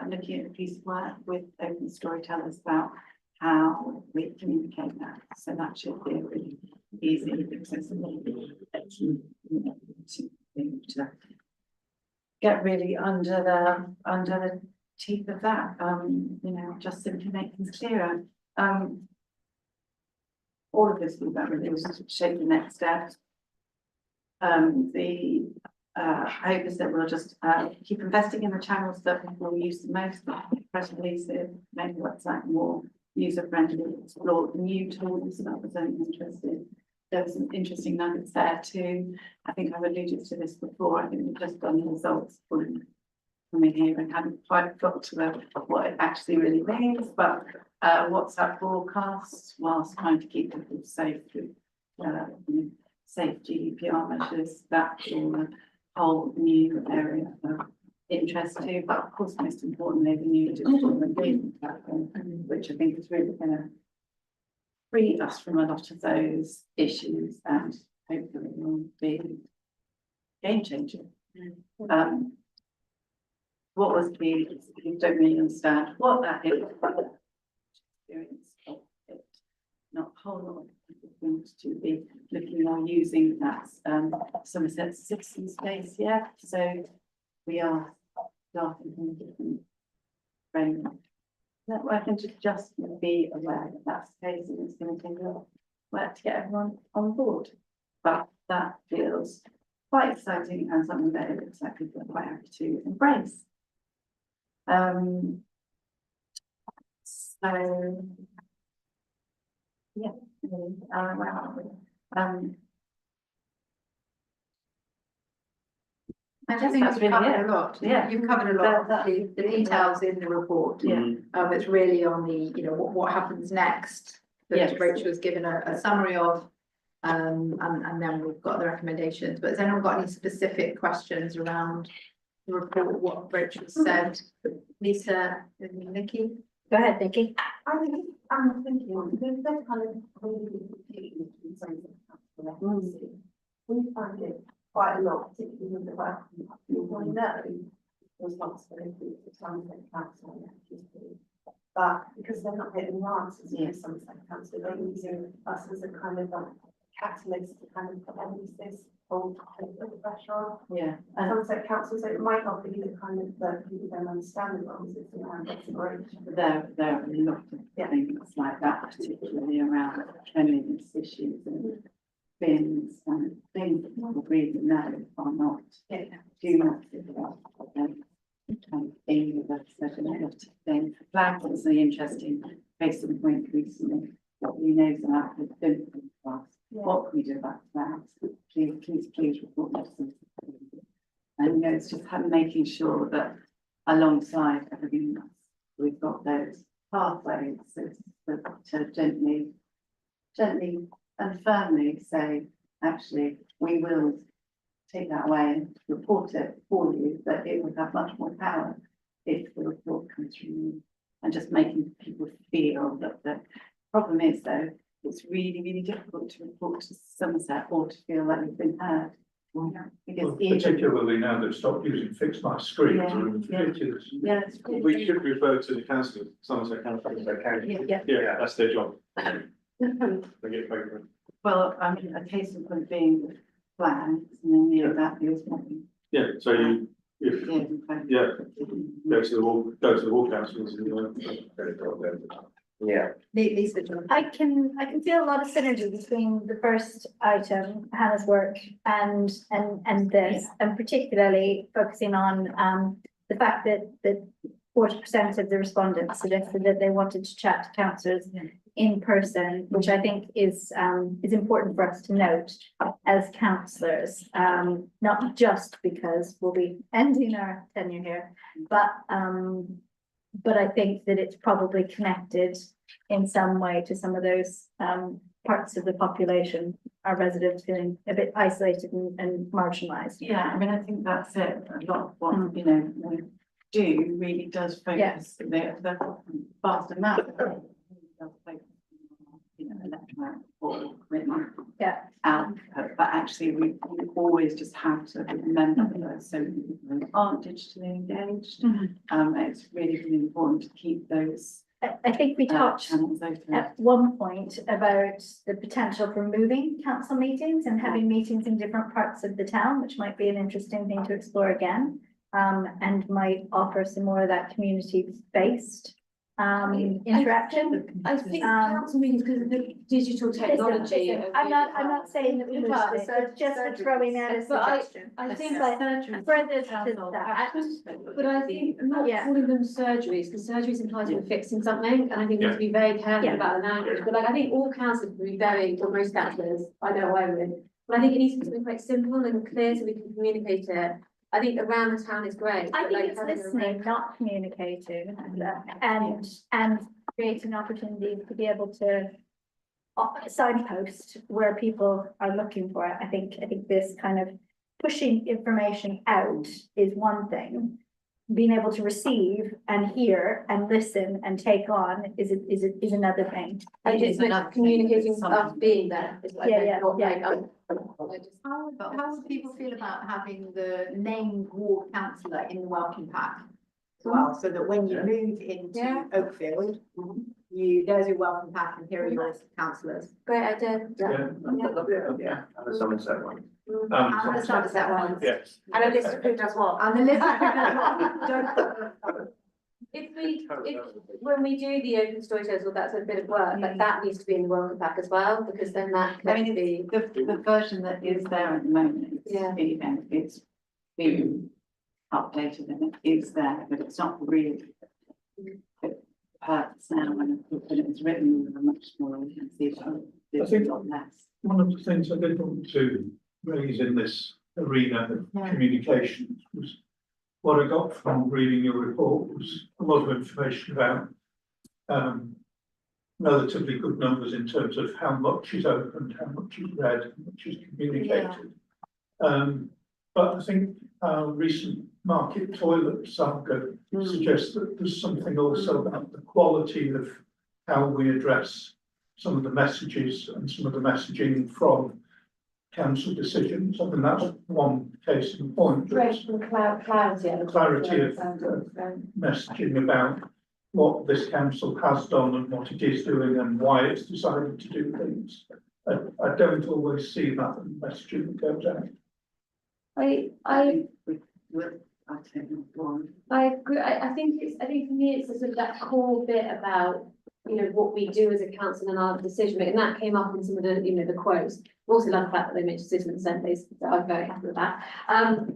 looking at a piece of work with open storytellers about how we communicate that. So that should be a really easy, accessible to get really under the teeth of that. You know, just simply make things clearer. All of this will really was shape the next step. The hope is that we'll just keep investing in the channels that people use the most, like press releases, make the website more user friendly, explore new tools that was only interested. There was some interesting nuggets there too. I think I've alluded to this before. I think we've just done the results coming here and haven't quite got to what it actually really means, but WhatsApp broadcasts whilst trying to keep people safe through safe GDPR measures, that's all a whole new area of interest too, but of course most importantly the new digital engagement platform, which I think is really going to free us from a lot of those issues and hopefully will be game changer. What was key is you don't really understand what that is, experience of it, not a whole lot of people want to be looking or using that Somerset citizen space yet, so we are starting from a different framework. Networking to just be aware that that's the case and it's going to take a lot of work to get everyone on board, but that feels quite exciting and something that it looks like people are quite happy to embrace. So yeah, where are we? I just think That's you've really covered it. a lot. Yeah. You've covered a lot. The details in the report. Yeah. It's really on the, you know, what happens next. Yes. That Rachel has given a summary of, and then we've got the recommendations. But has anyone got any specific questions around the report, what Rachel said? Lisa and Nikki? Go ahead, Nikki. I think, I'm thinking, there's that kind of really we find it quite a lot, particularly with the work people know responsibility for Somerset Council and FGP. But because they're not getting the answers from Somerset Council, they're using us as a kind of a catalyst to kind of put emphasis or put the pressure on. Yeah. Somerset Council, so it might not be the kind of that people don't understand the wrongs, it's around exploration. There are a lot of things like that, particularly around cleanliness issues and bins and things that people really know are not, do not think about them. Thing that said a lot of things. Flag was an interesting case in point recently. What we know about the bin class. What can we do about that? Please report that. And you know, it's just making sure that alongside everything else, we've got those pathways to gently and firmly say, actually, we will take that away and report it for you, but it would have much more power if the report comes from you, and just making people feel that the problem is though, it's really, really difficult to report to Somerset or to feel like you've been heard. Because particularly now they've stopped using fixed by screens. Yeah, it's really- We should refer to the council, Somerset Council, if they can. Yeah, that's their job. They get paid for it. Well, I mean, a case of them being flags and then that feels nothing. Yeah, so you, if, go to the wall councils and, Yeah. Lisa, John. I can feel a lot of synergy between the first item, Hannah's work, and this, and particularly focusing on the fact that 40% of the respondents suggested that they wanted to chat to councillors in person, which I think is important for us to note as councillors, not just because we'll be ending our tenure here, but I think that it's probably connected in some way to some of those parts of the population, our residents feeling a bit isolated and marginalised. Yeah, I mean, I think that's it. A lot of what, you know, we do really does focus, the vast amount of it does focus on, you know, electromagnetic or commitment. Yeah. Output, but actually we always just have to remember that so many people aren't digitally engaged. It's really, really important to keep those I think we talked channels open. at one point about the potential for moving council meetings and having meetings in different parts of the town, which might be an interesting thing to explore again. And might offer some more of that community-based interaction. I think council meetings, because of the digital technology. Listen, I'm not saying that we must, it's just a throwing out a suggestion. I think But further to that, but I think not calling them surgeries, because surgeries implies we're fixing something, and I think we have to be very careful Yeah. about the language, but like, I think all councillors will be very, or most councillors, I know I would. But I think it needs to be something quite simple and clear so we can communicate it. I think around the town is great. I but think like it's having a listening, not communicating, and creating opportunities to be able to signpost where people are looking for it. I think this kind of pushing information out is one thing. Being able to receive and hear and listen and take on is another thing. I think it's like communicating us being there. Is like, Yeah. How would people feel about having the named ward councillor in the welcome pack? As well, so that when you move into Oakfield, there's your welcome pack and here are your councillors. Great idea. Yeah, and the Somerset one. And the Somerset ones. Yes. And a list of who does what. And the list of who does what. When we do the open storytellers, well, that's a bit of work, but that needs to be in the welcome pack as well, because then that I can mean, be. the version that is there at the moment, Yeah. you know, it's been updated and it is there, but it's not really fit purpose now, and it was written with a much smaller, you can see it's a lot less. One of the things I did want to raise in this arena of communications was what I got from reading your report was a lot of information about relatively good numbers in terms of how much is opened, how much is read, how much is communicated. But I think our recent market toilet saga suggests that there's something also about the quality of how we address some of the messages and some of the messaging from council decisions. I mean, that's one case in point. Clarity. Clarity of messaging about what this council has done and what it is doing and why it's decided to do things. I don't always see that in the messaging that goes out. I agree. I think for me, it's sort of that core bit about, you know, what we do as a council and our decision making, and that came up in some of the, you know, the quotes. I also love the fact that they mentioned citizen assemblies, so I'm very happy with that.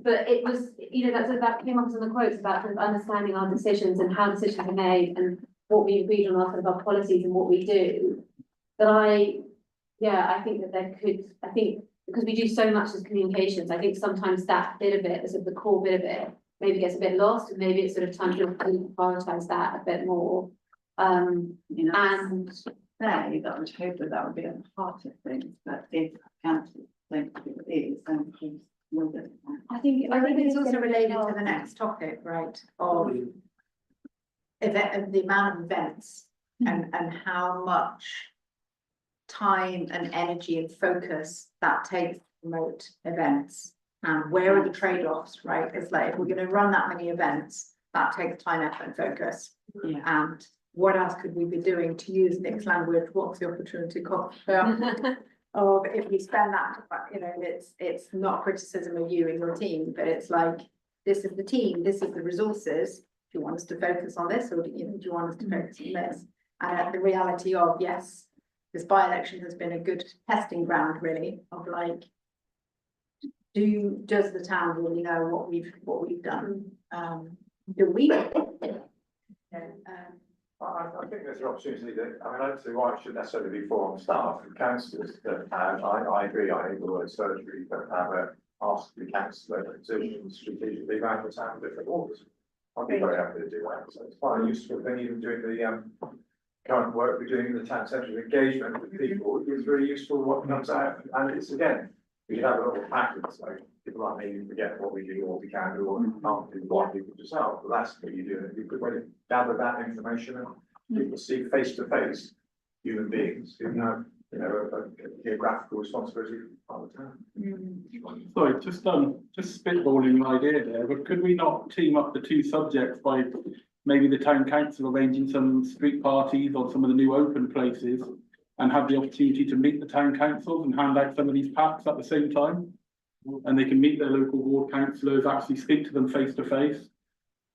But it was, you know, that came up in some of the quotes about sort of understanding our decisions and how decisions are made and what we agreed on sort of our policies and what we do. But I think that I think because we do so much as communications, I think sometimes that bit of it, the sort of the core bit of it, maybe gets a bit lost, and maybe it's sort of time to prioritise that a bit more. You know, And say that I would hope that would be at the heart of things, but if council don't think it is, then please will do. I think It's also related to the next topic, right, of the amount of events and how much time and energy and focus that takes to promote events. And where are the trade-offs, right? It's like, if we're gonna run that many events, that takes time, effort, and focus. Yeah. And what else could we be doing, to use Nick's language, what's the opportunity cost? Of if we spend that, you know, it's not criticism of you and your team, but it's like, this is the team, this is the resources. Do you want us to focus on this, or do you want us to focus on this? the reality of, yes, this by-election has been a good testing ground really of like, does the town really know what we've done? Do we? I think there's an opportunity that, I mean, I don't see why it shouldn't necessarily be for on staff and councillors that, I agree, I hate the word surgery, but ask the councillor positions strategically around the town different orders. I'd be very happy to do that, so it's quite a useful thing, even doing the current work we're doing in the town centre engagement with people, it's really useful what comes out, and it's again, we should have a little packet, so people like me forget what we do, what we can do, what we can't do, what people just out, but that's what you do, you could really gather that information and people see face to face human beings who have, you know, a geographical responsibility for the town. Sorry, just spitballing an idea there, but could we not team up the two subjects by maybe the town council arranging some street parties on some of the new open places and have the opportunity to meet the town councils and hand out some of these packs at the same time? And they can meet their local ward councillors, actually speak to them face to face.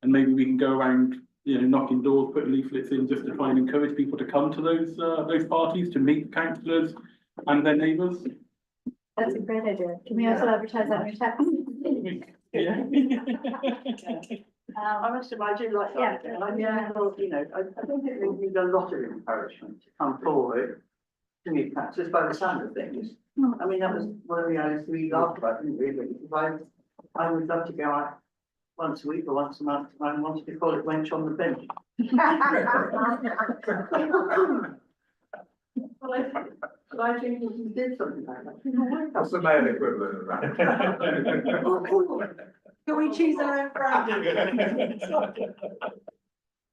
And maybe we can go around, you know, knocking doors, putting leaflets in just to try and encourage people to come to those parties, to meet councillors and their neighbours. That's a great idea. Can we also advertise on your text? Yeah. I must imagine like, Yeah. I mean, you know, I don't think we need a lot of encouragement to come forward to meet councillors by the sound of things. I mean, that was one of the ideas we laughed about, didn't we? Because I would love to go out once a week or once a month, and I wanted to call it wench on the bench. Well, I think if you did something like that. That's the male equivalent of that. Can we choose our own brand?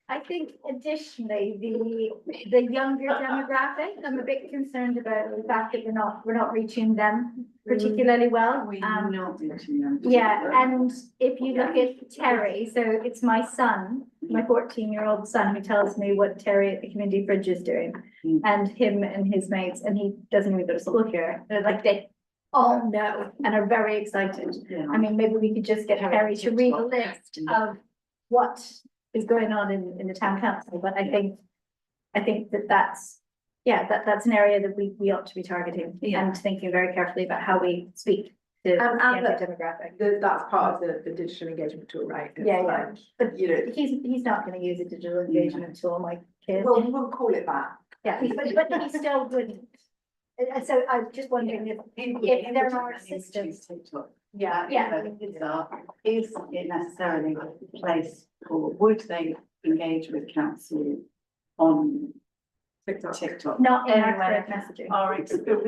I think additionally, the younger demographic, I'm a bit concerned about the fact that we're not reaching them particularly well. We're not reaching them. Yeah, and if you look at Terry, so it's my son, my 14-year-old son who tells me what Terry at the community fridge is doing. Mm. And him and his mates, and he doesn't even go to school here. They're like, they all know and are very excited. Yeah. I mean, maybe we could just get Terry to read a list of what is going on in the town council, but I think that's an area that we ought to be targeting and thinking very carefully about how we speak to the younger demographic. That's part of the digital engagement tool, right? It's Yeah, yeah. like, But you know, he's not gonna use a digital engagement tool, my kid. well, we won't call it that. Yeah, but he still wouldn't. And so I'm just wondering if there are systems. Yeah, Yeah. Is it necessarily the place, or would they engage with council on TikTok? Not in our Anyway, current messaging.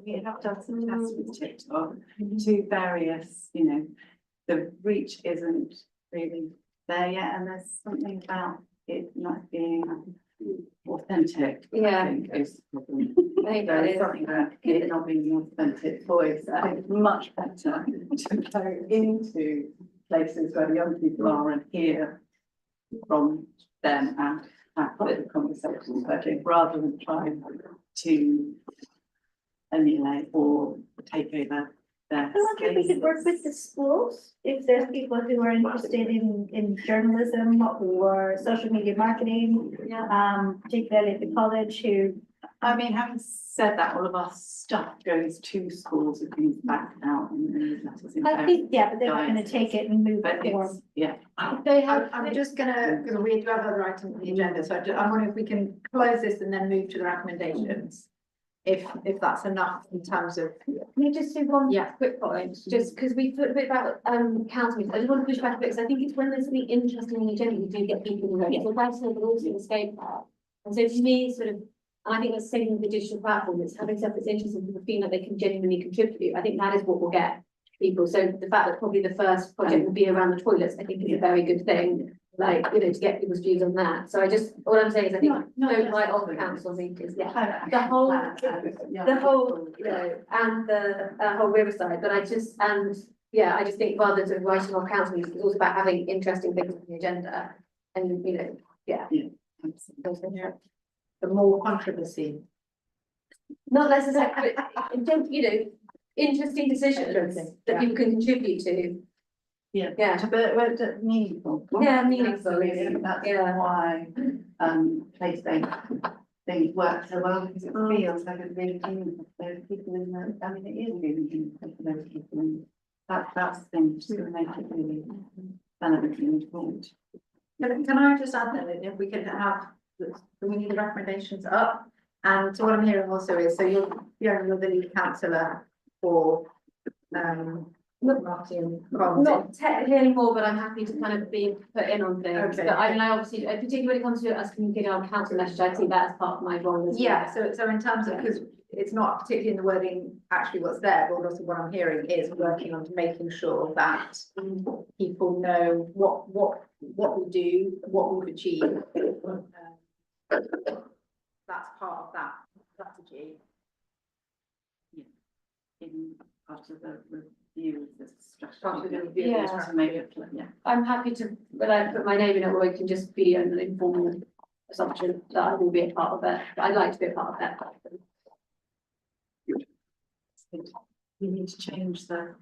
We have done some tests with TikTok to various, you know, the reach isn't really there yet, and there's something about it not being authentic. I think is the problem. There's something about it not being an authentic voice. I think it's much better to go into places where the young people are and hear from them and have political conversations, I think, rather than trying to emulate or take over their I wonder if we could work with the schools, if there's people who are interested in journalism or social media marketing. Particularly at the college who. I mean, having said that, all of our stuff goes to schools and things back out and letters in. I think, yeah, but they're not gonna take it and move But it forward. it's, yeah. They have. I'm just gonna, because we do have other items on the agenda, so I'm wondering if we can close this and then move to the recommendations. If that's enough in terms of, Can you just do one Yeah. quick point, just because we talked a bit about council meetings, I just want to push back a bit, because I think it's when there's something interesting in the agenda, you do get people who are, so personal, but also escape that. And so to me, sort of, and I think that's the same with the digital platform, it's having stuff that's interesting, people feel like they can genuinely contribute, I think that is what will get people, so the fact that probably the first project will be around the toilets, I think is a very good thing. Like, you know, to get people's views on that, so I just, all I'm saying is I think don't write off the council meetings, the whole, you know, and the whole Riverside, but I just think rather than writing off council meetings, it's also about having interesting things on the agenda. And, you know, the more controversy. not necessarily, don't, you know, interesting decisions that people can contribute to. Yeah. Yeah. But meaningful. Yeah, meaningful, Absolutely, that's yeah. why, place-based things work so well, because it feels like it's really meaningful for those people in the, I mean, it is really meaningful for those people, and that's the thing, just to make it really relevant and important. Can I just add that if we could have, we need the recommendations up, and so what I'm hearing also is, so you're the lead councillor for, marketing. Not technically anymore, but I'm happy to kind of be put in on things, Okay. but I mean, I obviously, particularly when it comes to us communicating our council message, I see that as part of my role as well. Yeah, so in terms of, because it's not particularly in the wording actually what's there, but also what I'm hearing is working on making sure that people know what we do, what we've achieved. That's part of that strategy. In part of the review of this strategy. Part of the review, Yeah. To make it, yeah. I'm happy to, when I put my name in it, or it can just be an informal assumption that I will be a part of it, but I'd like to be a part of that. We need to change the.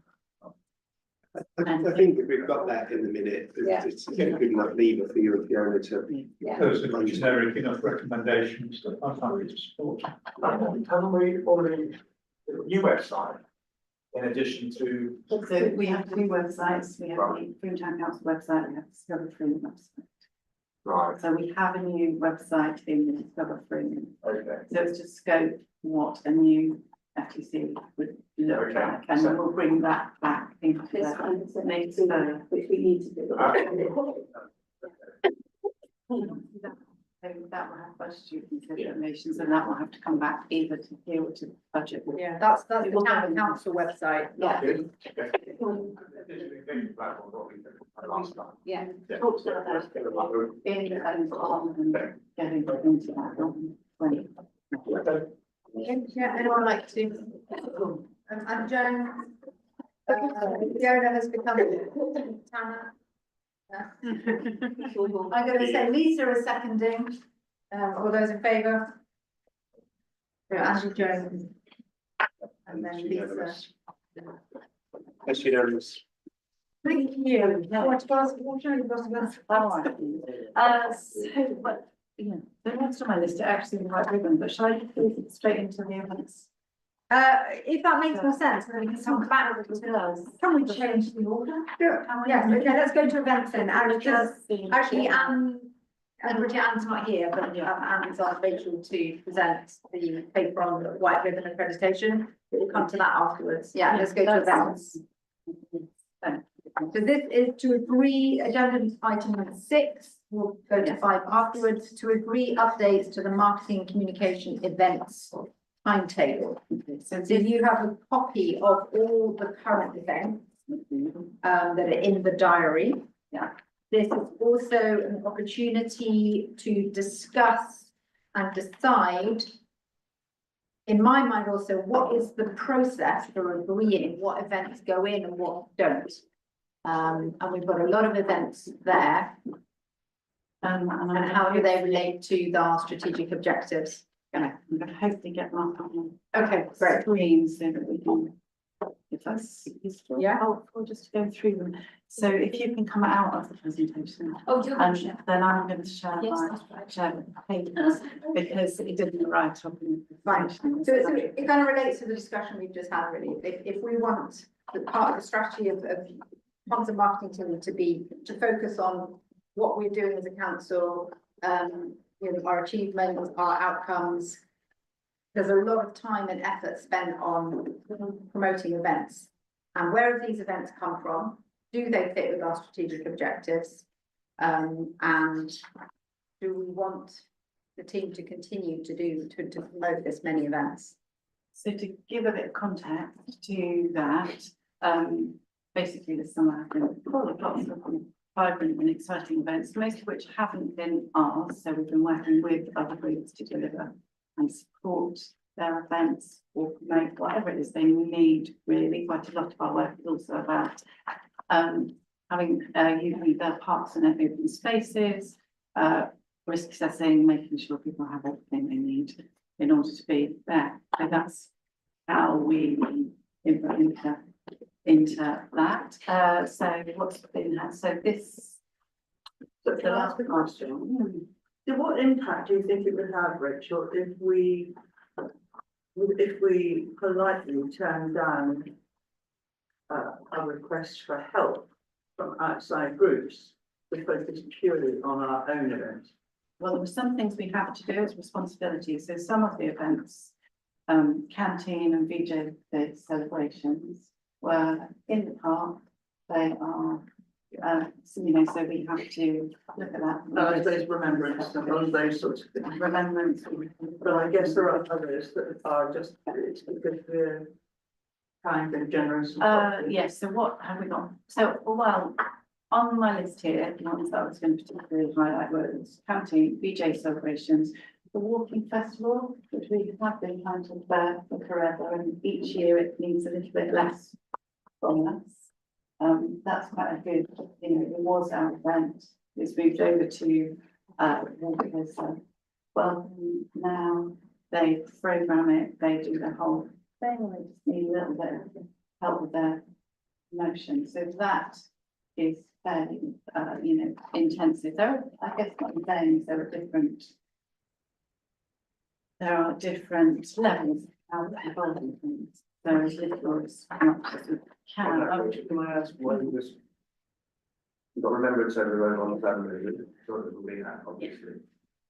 I think if we've got that in the minute, Yeah. it's a good enough lever for you, Fiona, to. Yeah. Those are generic enough recommendations that I'm happy to support. Can we already, new website, in addition to, So we have two websites, we have the Freedom Town Council website, we have the Discover Freedom website. right, So we have a new website in the Discover Freedom. okay, So it's to scope what a new FTC would look Okay, like, and so- we'll bring that back into This the one is next which we need to do. So that will have budgetary considerations, and that will have to come back either to deal with the budget. Yeah, that's the town council website. Yeah. okay. Digital engagement platform, what we did last time. Yeah. Yeah. Talks about that. Being and on and getting into that. Okay. Yeah, anyone like to? And Joan, Fiona has become Tana. I'm gonna say Lisa is seconding, all those in favour? Andrew Jones. And then Lisa. That's unanimous. Thank you. What was, So, but, yeah, the next on my list are actually the right ribbon, but shall I just move it straight into the events? if that makes more sense, then we can talk about it. Can we change the order? Sure. Yes, okay, let's go to events then, and just, Just. actually, and Bridget Ann's not here, but Anne's asked Rachel to present the paper on the white ribbon accreditation. We'll come to that afterwards. Yeah, let's go to events. So this is to agree agenda item number 6. We'll go to 5 afterwards, to agree updates to the marketing and communication events timetable. So you have a copy of all the current events that are in the diary. Yeah. This is also an opportunity to discuss and decide, in my mind also, what is the process for agreeing what events go in and what don't. And we've got a lot of events there. And how do they relate to our strategic objectives? I'm gonna hopefully get them up on Okay, the great. screen so that we can, if that's useful. Yeah. Helpful, just to go through them. So if you can come out of the presentation, Oh, do and then I'm going to share Yes, my, that's right. share the papers, because it didn't write up in the Fine. presentation. So it kind of relates to the discussion we've just had, really. If we want the part of the strategy of comms and marketing team to focus on what we're doing as a council, our achievements, our outcomes. There's a lot of time and effort spent on promoting events. And where have these events come from? Do they fit with our strategic objectives? And do we want the team to continue to promote this many events? So to give a bit of context to that, basically this summer has been full of lots of vibrant and exciting events, most of which haven't been ours. So we've been working with other groups to deliver and support their events or promote whatever it is they need. Really, quite a lot of our work is also about having using their parks and open spaces, risk assessing, making sure people have everything they need in order to be there. So that's how we implement into that. So what's been had, so this. So can I ask a question? So what impact do you think it would have, Rachel, if we politely turn down a request for help from outside groups to focus purely on our own event? Well, there were some things we have to do as responsibilities, so some of the events, canteen and VJ Day celebrations were in the park. They are, so, you know, so we have to look at that. No, I suppose remembrance and all those sorts of things. Remembrance. But I guess there are others that are just, it's because we're kind and generous. and Yes, so what have we got? So, well, on my list here, the ones that I was going to particularly highlight was county VJ celebrations, the walking festival, which we have been planning for forever, and each year it needs a little bit less from us. That's quite a good, you know, it was our event, it's moved over to because well, now they program it, they do the whole thing, they just need a little bit of help with their promotion, so that is fairly, you know, intensive. There, I guess what I'm saying is there are different levels of how involved in things. There is little as much as we can. Can I ask why this? You've got to remember it's over the road on the family, sort of being that, obviously.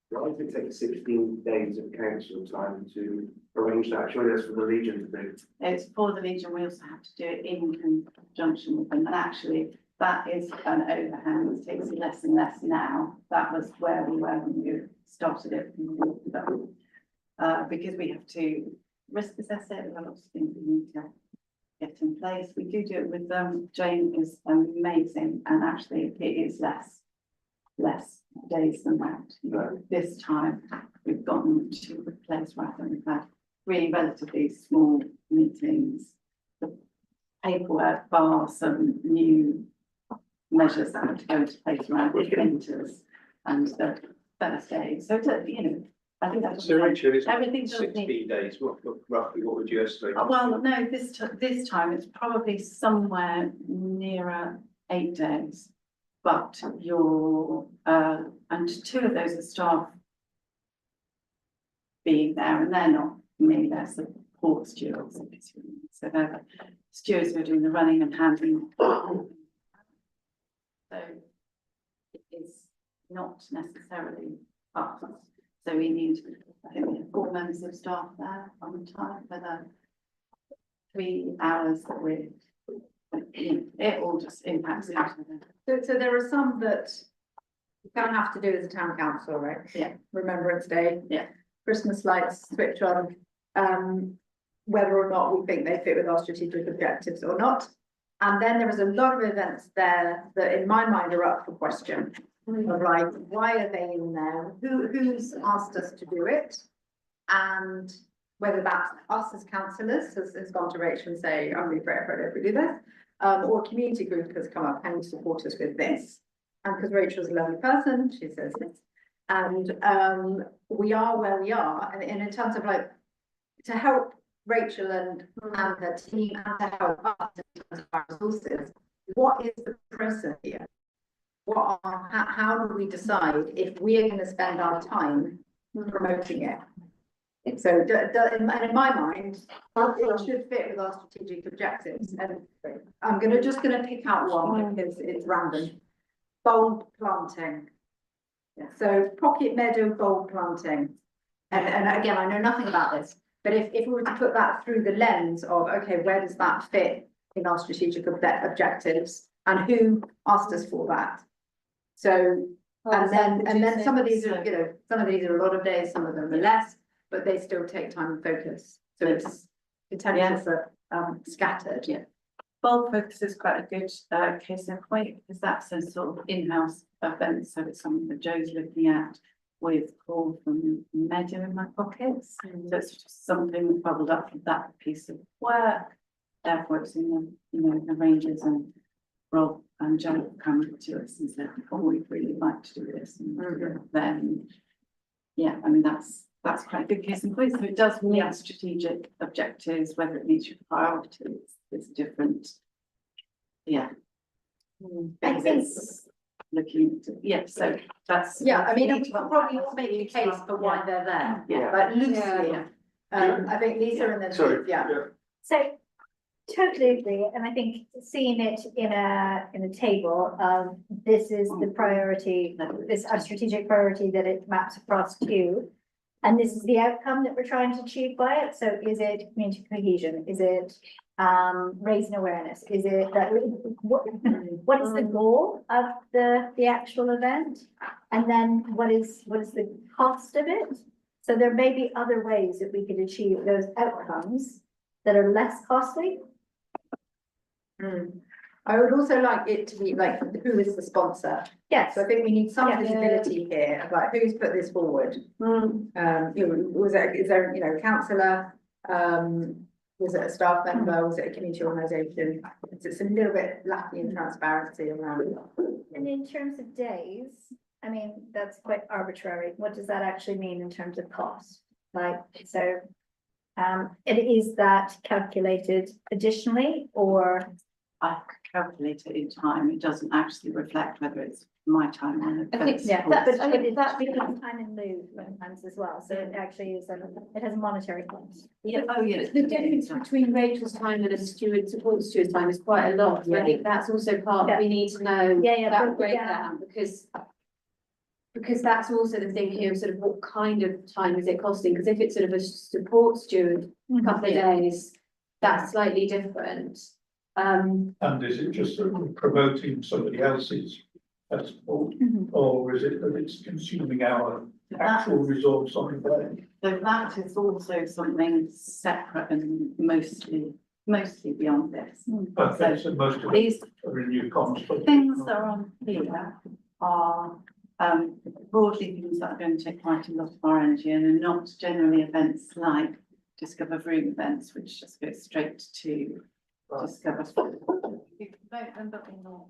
Why does it take 16 days of council time to arrange that? Surely that's for the Legion to do. It's for the Legion, we also have to do it in conjunction with them, and actually that is an overhang, it takes less and less now. That was where we were when we started it. Because we have to risk assess it, there are lots of things we need to get in place. We do it with them. Jane is amazing, and actually it is less days than that. You know, this time we've gotten to the place where I think we've had really relatively small meetings. The paperwork bar some new measures that have to go into place around the printers and the first aid. So, you know, I think that's. So Rachel, it's everything does 16 need. days, roughly, what would you estimate? Well, no, this time it's probably somewhere nearer 8 days. But your, and 2 of those are staff being there, and they're not me, they're support stewards. So they're stewards who are doing the running and handling. So it is not necessarily us. So we need, I think we have 4 members of staff there on time for the 3 hours that we're, it all just impacts each other. So there are some that you're gonna have to do as a town council, right? Yeah. Remembrance Day. Yeah. Christmas lights switch on, whether or not we think they fit with our strategic objectives or not. And then there is a lot of events there that in my mind are up for question. Of like, why are they in there? Who's asked us to do it? And whether that's us as councillors has gone to Rachel and say, I'm really grateful if we do this. Or a community group has come up and support us with this. And because Rachel's a lovely person, she says this. And we are where we are. And in terms of like, to help Rachel and her team and to help us in terms of our resources, what is the process here? How do we decide if we are going to spend our time promoting it? So in my mind, it should fit with our strategic objectives. And I'm just gonna pick out one because it's random. Bulb planting. So pocket meadow bulb planting. And again, I know nothing about this, but if we were to put that through the lens of, okay, where does that fit in our strategic objectives and who asked us for that? So, and then some of these are, you know, some of these are a lot of days, some of them are less, but they still take time and focus. So it's potential for scattered. Yeah. Bulb focus is quite a good case in point because that's a sort of in-house event. So it's something that Joe's looking at with Paul from Meadow in my pockets. So it's just something that bubbled up from that piece of work. Therefore, it's in the, you know, the ranges, and Rob and Joe come to us and said, oh, we'd really like to do this. And then, yeah, I mean, that's quite a big case in point. So it does meet strategic objectives, whether it meets your priorities, it's a different yeah. I Because think- it's looking, yeah, so that's. Yeah, I mean, we can probably all make a case for why they're there, Yeah. like loosely. Yeah. I think Lisa and then, Sorry. yeah. So totally agree, and I think seeing it in a table of this is the priority, this our strategic priority that it maps across to. And this is the outcome that we're trying to achieve by it, so is it community cohesion, is it raising awareness, is it that, what is the goal of the actual event? And then what is the cost of it? So there may be other ways that we could achieve those outcomes that are less costly. I would also like it to be like, who is the sponsor? Yes. So I think we need some Yeah. visibility here, of like, who's put this forward? You know, is there, you know, councillor, was it a staff member, was it a community organisation? It's a little bit lacking in transparency around it. And in terms of days, I mean, that's quite arbitrary. What does that actually mean in terms of cost? Like, so, it is that calculated additionally, or? I calculate it in time, it doesn't actually reflect whether it's my time or. I think, Yeah, or- but I think it that becomes time in lieu sometimes as well, so it actually is, it has a monetary cost. Oh, yeah. The difference between Rachel's time and a steward, support steward's time is quite a lot, so I think that's also part, Yeah. we need to know Yeah, that but- breakdown, because that's also the thing here, sort of what kind of time is it costing, because if it's sort of a support steward, a couple of days, that's slightly different. And is it just that we're promoting somebody else's sport, or is it that it's consuming our actual resource on the day? So that is also something separate and mostly beyond this. Okay, so most of it These are in new comms. but- things that are on here are broadly things that are going to take quite a lot of our energy and are not generally events like Discover Vroom events, which just go straight to Discover. You can vote them, but we're not,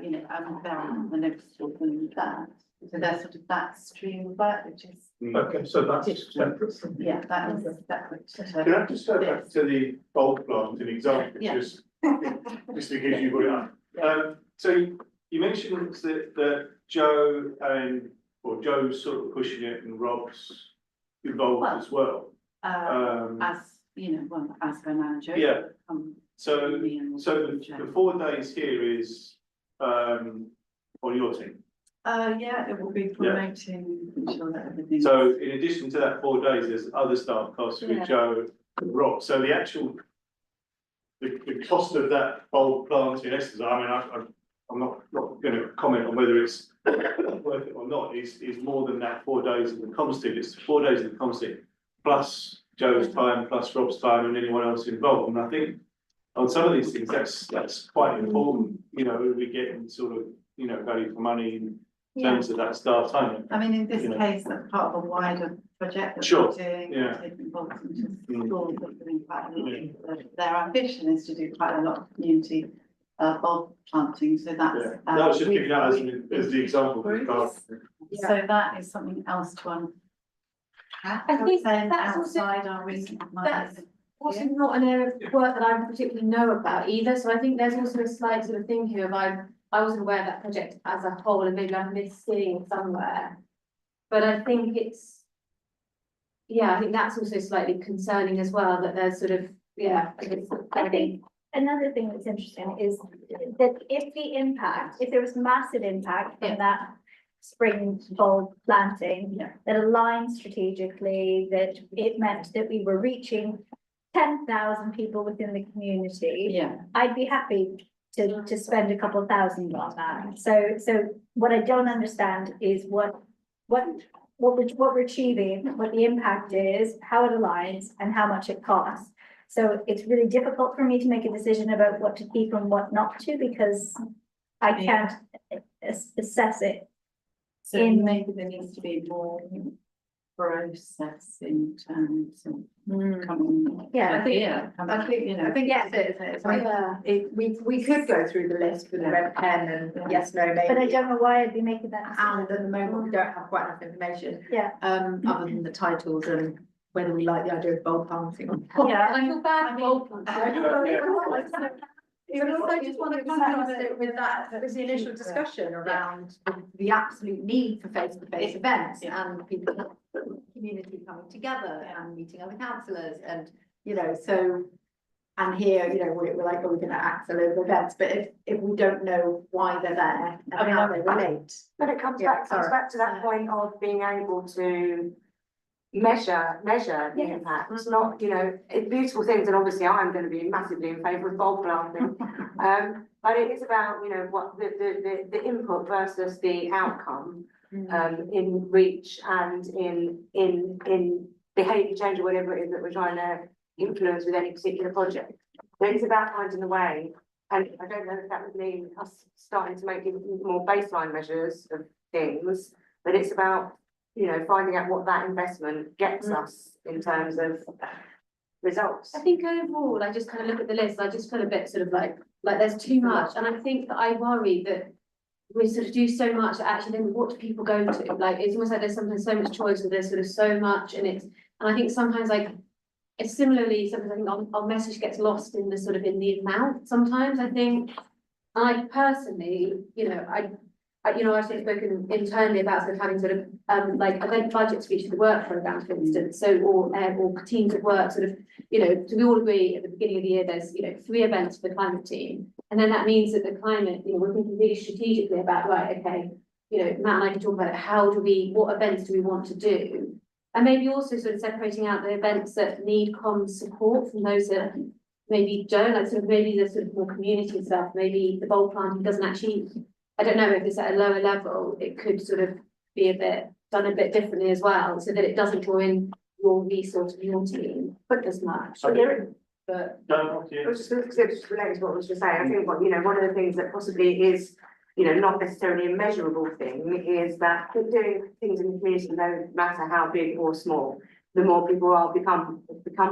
you know, there are the noticeable than that. So there's sort of that stream of work, which is, Okay, so that's separate from. yeah, that is separate. Can I just go back to the bulb plant, an example, Yeah. just because you brought it up. So you mentioned that Joe Joe's sort of pushing it and Rob's involved Well, as well. As, you know, well, as her manager. Yeah. So me and the 4 days here is on your team. Yeah, it will be promoting, ensure that everything. So in addition to that 4 days, there's other staff costs with Yeah. Joe and Rob. So the actual, the cost of that bulb plant in essence, I mean, I'm not gonna comment on whether it's worth it or not, is more than that 4 days of the ComStig. It's 4 days of the ComStig plus Joe's time, plus Rob's time and anyone else involved. And I think on some of these things, that's quite important, you know, we get sort of, you know, value for money in terms of that staff time. I mean, in this You know. case, that's part of a wider project that Sure, we're doing, yeah. taking involved into schools, that are doing quite a lot. Their ambition is to do quite a lot of community bulb planting, so that's. Yeah, that was just we- picking out we- as the example. of the groups. garden. So that is something else to unpack, I think then that's also- outside our recent. That's also not an area of work that I particularly know about either, so I think there's also a slight sort of thing here of I wasn't aware of that project as a whole, and maybe I've missed seeing it somewhere. But I think I think that's also slightly concerning as well, that there's sort of, I think another thing that's interesting is that if there was massive impact from that spring bulb planting, that aligned strategically, that it meant that we were reaching 10,000 people within the community. Yeah. I'd be happy to spend a couple thousand on that. So what I don't understand is what we're achieving, what the impact is, how it aligns, and how much it costs. So it's really difficult for me to make a decision about what to keep and what not to, because I can't assess it. So In- maybe there needs to be more process in terms of coming. Yeah, I think, Yeah, I think, you know. I think that's it, isn't it? It's like, we could go through the list with a red pen and yes, no, maybe. But I don't know why I'd be making that And decision. at the moment, we don't have quite enough information, Yeah. other than the titles and whether we like the idea of bulb planting. yeah, I feel bad for bulb plants. Yeah. But also I just want to contrast it with that, with the initial discussion around the absolute need for face-to-face events and people, community coming together and meeting other councillors and, you know, so. And here, you know, we're like, we're gonna act over events, but if we don't know why they're there and how they relate. But it comes Yeah, back to that point of being able to measure the impact. It's not, you know, it's beautiful things, and obviously I'm going to be massively in favour of bulb planting. But it is about, you know, what the input versus the outcome in reach and in behaviour change or whatever it is that we're trying to influence with any particular project. So it's about finding a way, and I don't know if that would mean us starting to make even more baseline measures of things, but it's about, you know, finding out what that investment gets us in terms of results. I think overall, I just kind of look at the list, I just feel a bit sort of like there's too much, and I think that I worry that we sort of do so much that actually then what do people go to? Like, it's almost like there's sometimes so much choice and there's sort of so much, and I think sometimes like, it's similarly, sometimes I think our message gets lost in the sort of in the amount sometimes, I think. I personally, you know, I've sort of spoken internally about sort of having sort of like event budgets for each of the work programs, for instance. So or teams of work sort of, you know, so we all agree at the beginning of the year there's, you know, 3 events for the climate team. And then that means that the climate, you know, we're thinking really strategically about, right, okay, you know, Matt and I can talk about what events do we want to do? And maybe also sort of separating out the events that need comms support from those that maybe don't, like sort of maybe the sort of more community stuff, maybe the bulb planting doesn't actually, I don't know if it's at a lower level, it could sort of be done a bit differently as well, so that it doesn't draw in your resource of your team as much. But Yeah. I was just related to what I was just saying, I think what, you know, one of the things that possibly is, you know, not necessarily a measurable thing is that doing things in the community, no matter how big or small, the more people become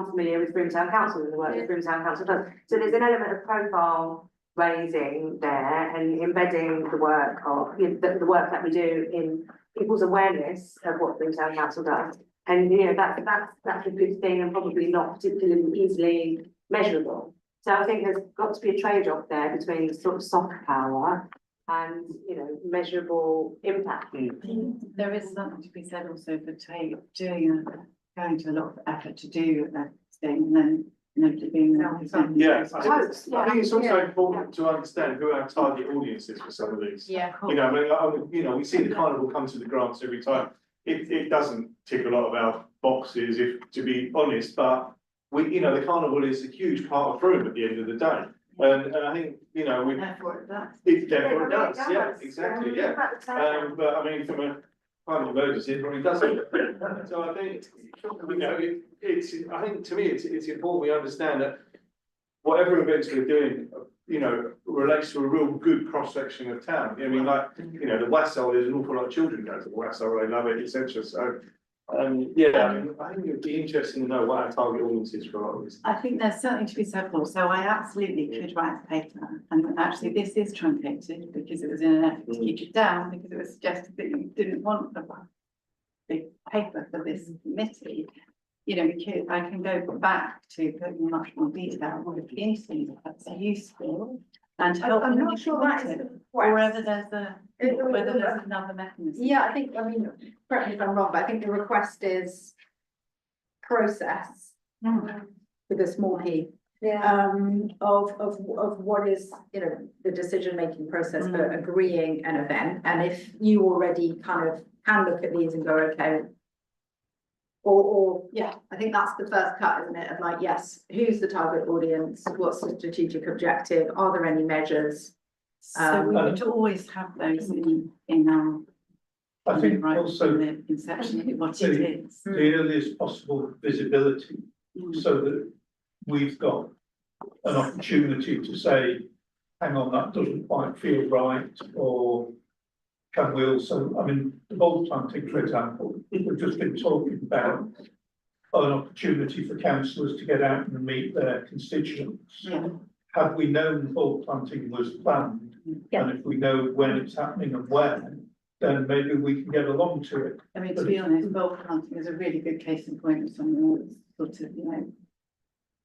familiar with Broomtown Council and the work that Broomtown Council does. So there's an element of profile raising there and embedding the work of, you know, the work that we do in people's awareness of what Broomtown Council does. And, you know, that's a good thing and probably not particularly easily measurable. So I think there's got to be a trade-off there between sort of soft power and, you know, measurable impact. There is something to be said also for going to a lot of effort to do a thing and then nobody being there. Yeah, I think it's also important to understand who our target audience is for some of these. Yeah, You know, you know, we see the carnival come to the grants every time. It doesn't tick a lot of our boxes, if to be honest, but you know, the carnival is a huge part of Broome at the end of the day. And I think, you know, Therefore it does. therefore it does, yeah, exactly, yeah. But I mean, from a climate emergency, it probably doesn't. So I think, you know, I think to me, it's important we understand that whatever events we're doing, you know, relates to a real good cross section of town. I mean, like, you know, the Wassell, there's an awful lot of children go to the Wassell, they love it, etc. So, yeah, I mean, I think it would be interesting to know what our target audience is for a lot of this. I think there's something to be said for, so I absolutely could write a paper, and actually this is truncated because it was in an effort to keep it down, because it was suggested that you didn't want a big paper for this committee. You know, I can go back to putting much more detail on the community, that's useful and helpful. I'm not sure that is the Or whether there's another mechanism. Yeah, I think, I mean, correct me if I'm wrong, but I think the request is process with a small p. Yeah. Of what is, you know, the decision-making process for agreeing an event, and if you already kind of can look at these and go, okay. Or, yeah, I think that's the first cut, isn't it, of like, yes, who's the target audience, what's the strategic objective, are there any measures? So we would always have those in our. I think right, also in the inception of what it is. the earliest possible visibility, so that we've got an opportunity to say, hang on, that doesn't quite feel right, or can we also, I mean, the bulb planting, for example, we've just been talking about an opportunity for councillors to get out and meet their constituents. Yeah. Had we known bulb planting was planned, and if we know when it's happening and where, then maybe we can get along to it. I mean, to be honest, bulb planting is a really good case in point of someone that's sort of, you know,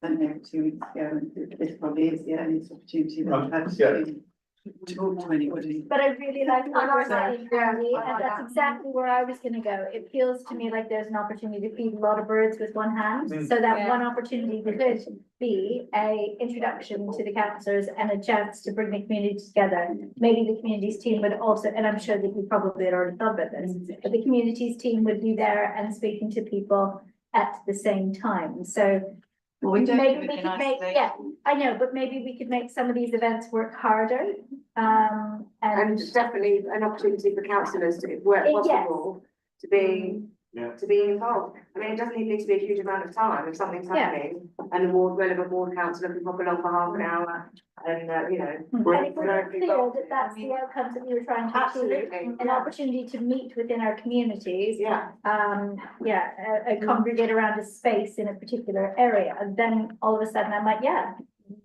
sent over 2 weeks ago, and this probably is the earliest opportunity that I've had Yeah. to talk to anybody. But I really like what you're that. saying, Yeah, Andy, I like and that's that. exactly where I was gonna go. It feels to me like there's an opportunity to feed a lot of birds with one hand. Mm. So that Yeah. one opportunity could be a introduction to the councillors and a chance to bring the community together. Maybe the communities team would also, and I'm sure that you probably had already thought about this, but the communities team would be there and speaking to people at the same time. So Well, we don't maybe do we it in could make, isolation. yeah, I know, but maybe we could make some of these events work harder. And And definitely an opportunity for councillors to work Yes. possible to be, Yeah. to be involved. I mean, it doesn't need to be a huge amount of time if something's Yeah. happening. And the relevant ward councillor can pop along for half an hour and, you know. and if we're clear that that's the outcomes that we were trying to achieve, Absolutely, an opportunity to meet within our communities. yeah. Congregate around a space in a particular area, and then all of a sudden I'm like, yeah,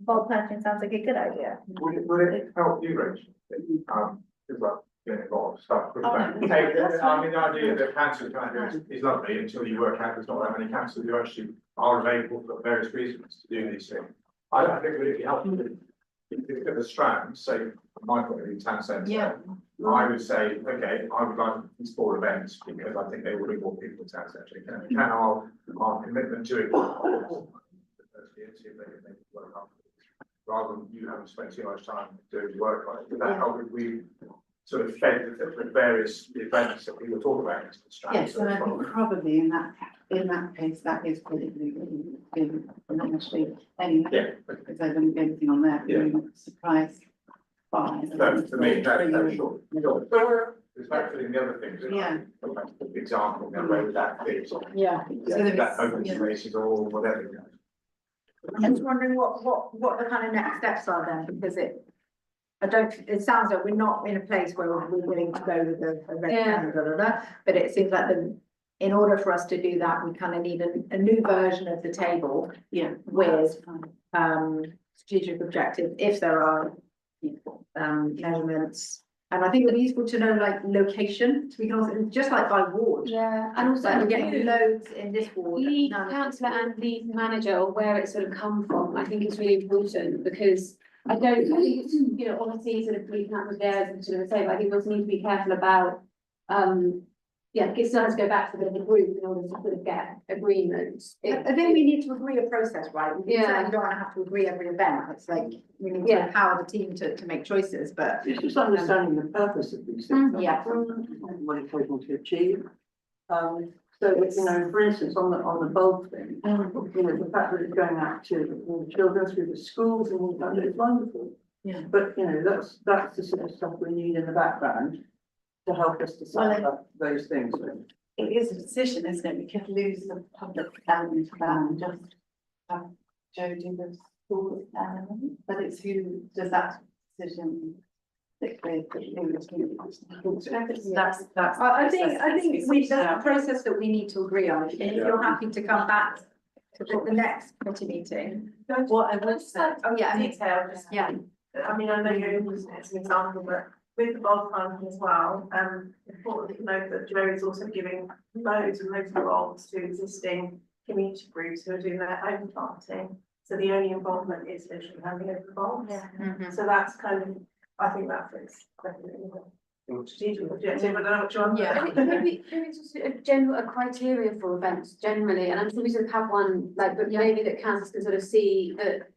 bulb planting sounds like a good idea. Would it help you, Rachel? Because like, getting a lot of stuff. Oh, no. Hey, I mean, the idea that council can't do it is lovely until you work out there's not that many councils who actually are available for various reasons to do these things. I think it would be helpful if you look at the Strand, say, from my point of view, town centre. Yeah. I would say, okay, I would like these 4 events because I think they will bring more people to town centre. Can our commitment to it? See if they can make it work out. Rather than you having spent too much time doing the work on it, would that help if we sort of fed the various events that we were talking about into the Strand? Yes, and I think probably in that case, that is probably not actually any, Yeah. because I don't get anything on there, Yeah. surprise. Buy. No, for me, that's sure. It's back to the other things. Yeah. The example, the way that fits. Yeah. That open spaces or whatever. I'm just wondering what the kind of next steps are then, because it sounds like we're not in a place where we're willing to go with a red pen, but it seems like in order for us to do that, we kind of need a new version of the table Yeah. with strategic objectives, if there are measurements. And I think it'd be useful to know like location, so we can also, just like by ward. Yeah, and also Like we're getting loads in this ward. lead none in this councillor ward. and lead manager, or where it sort of come from, I think is really important, because I think it's, you know, obviously sort of lead councillor there is sort of the same, but I think we also need to be careful about, it still has to go back to the group in order to sort of get agreement. I think we need to agree a process, right? We Yeah. certainly don't wanna have to agree every event, it's like, we need to Yeah. empower the team to make choices, but. It's just understanding the purpose of these things. Yeah. And what it's hoping to achieve. So, you know, for instance, on the bulb thing, you know, the fact that it's going out to all the children through the schools and all that, it's wonderful. Yeah. But, you know, that's the sort of stuff we need in the background to help us decide about those things. It is a decision, isn't it? We could lose the public element of that and just have Joe do the school element, but it's who does that decision. That's. I think that's a process that we need to agree on, and if you're happy to come back to the next committee meeting. What I would say, Oh, yeah, I mean, detail, just, yeah. I mean, I know you're using it as an example, but with the bulk planting as well, important to note that Joe is also giving loads and loads of roles to existing community groups who are doing their own planting. So the only involvement is literally handing over the bulbs. Mhm. So that's kind of, I think that fits definitely the strategic objective, I don't know what you want. Yeah. Maybe just a criteria for events generally, and I'm sure we sort of have one, like, but maybe that councils can sort of see that,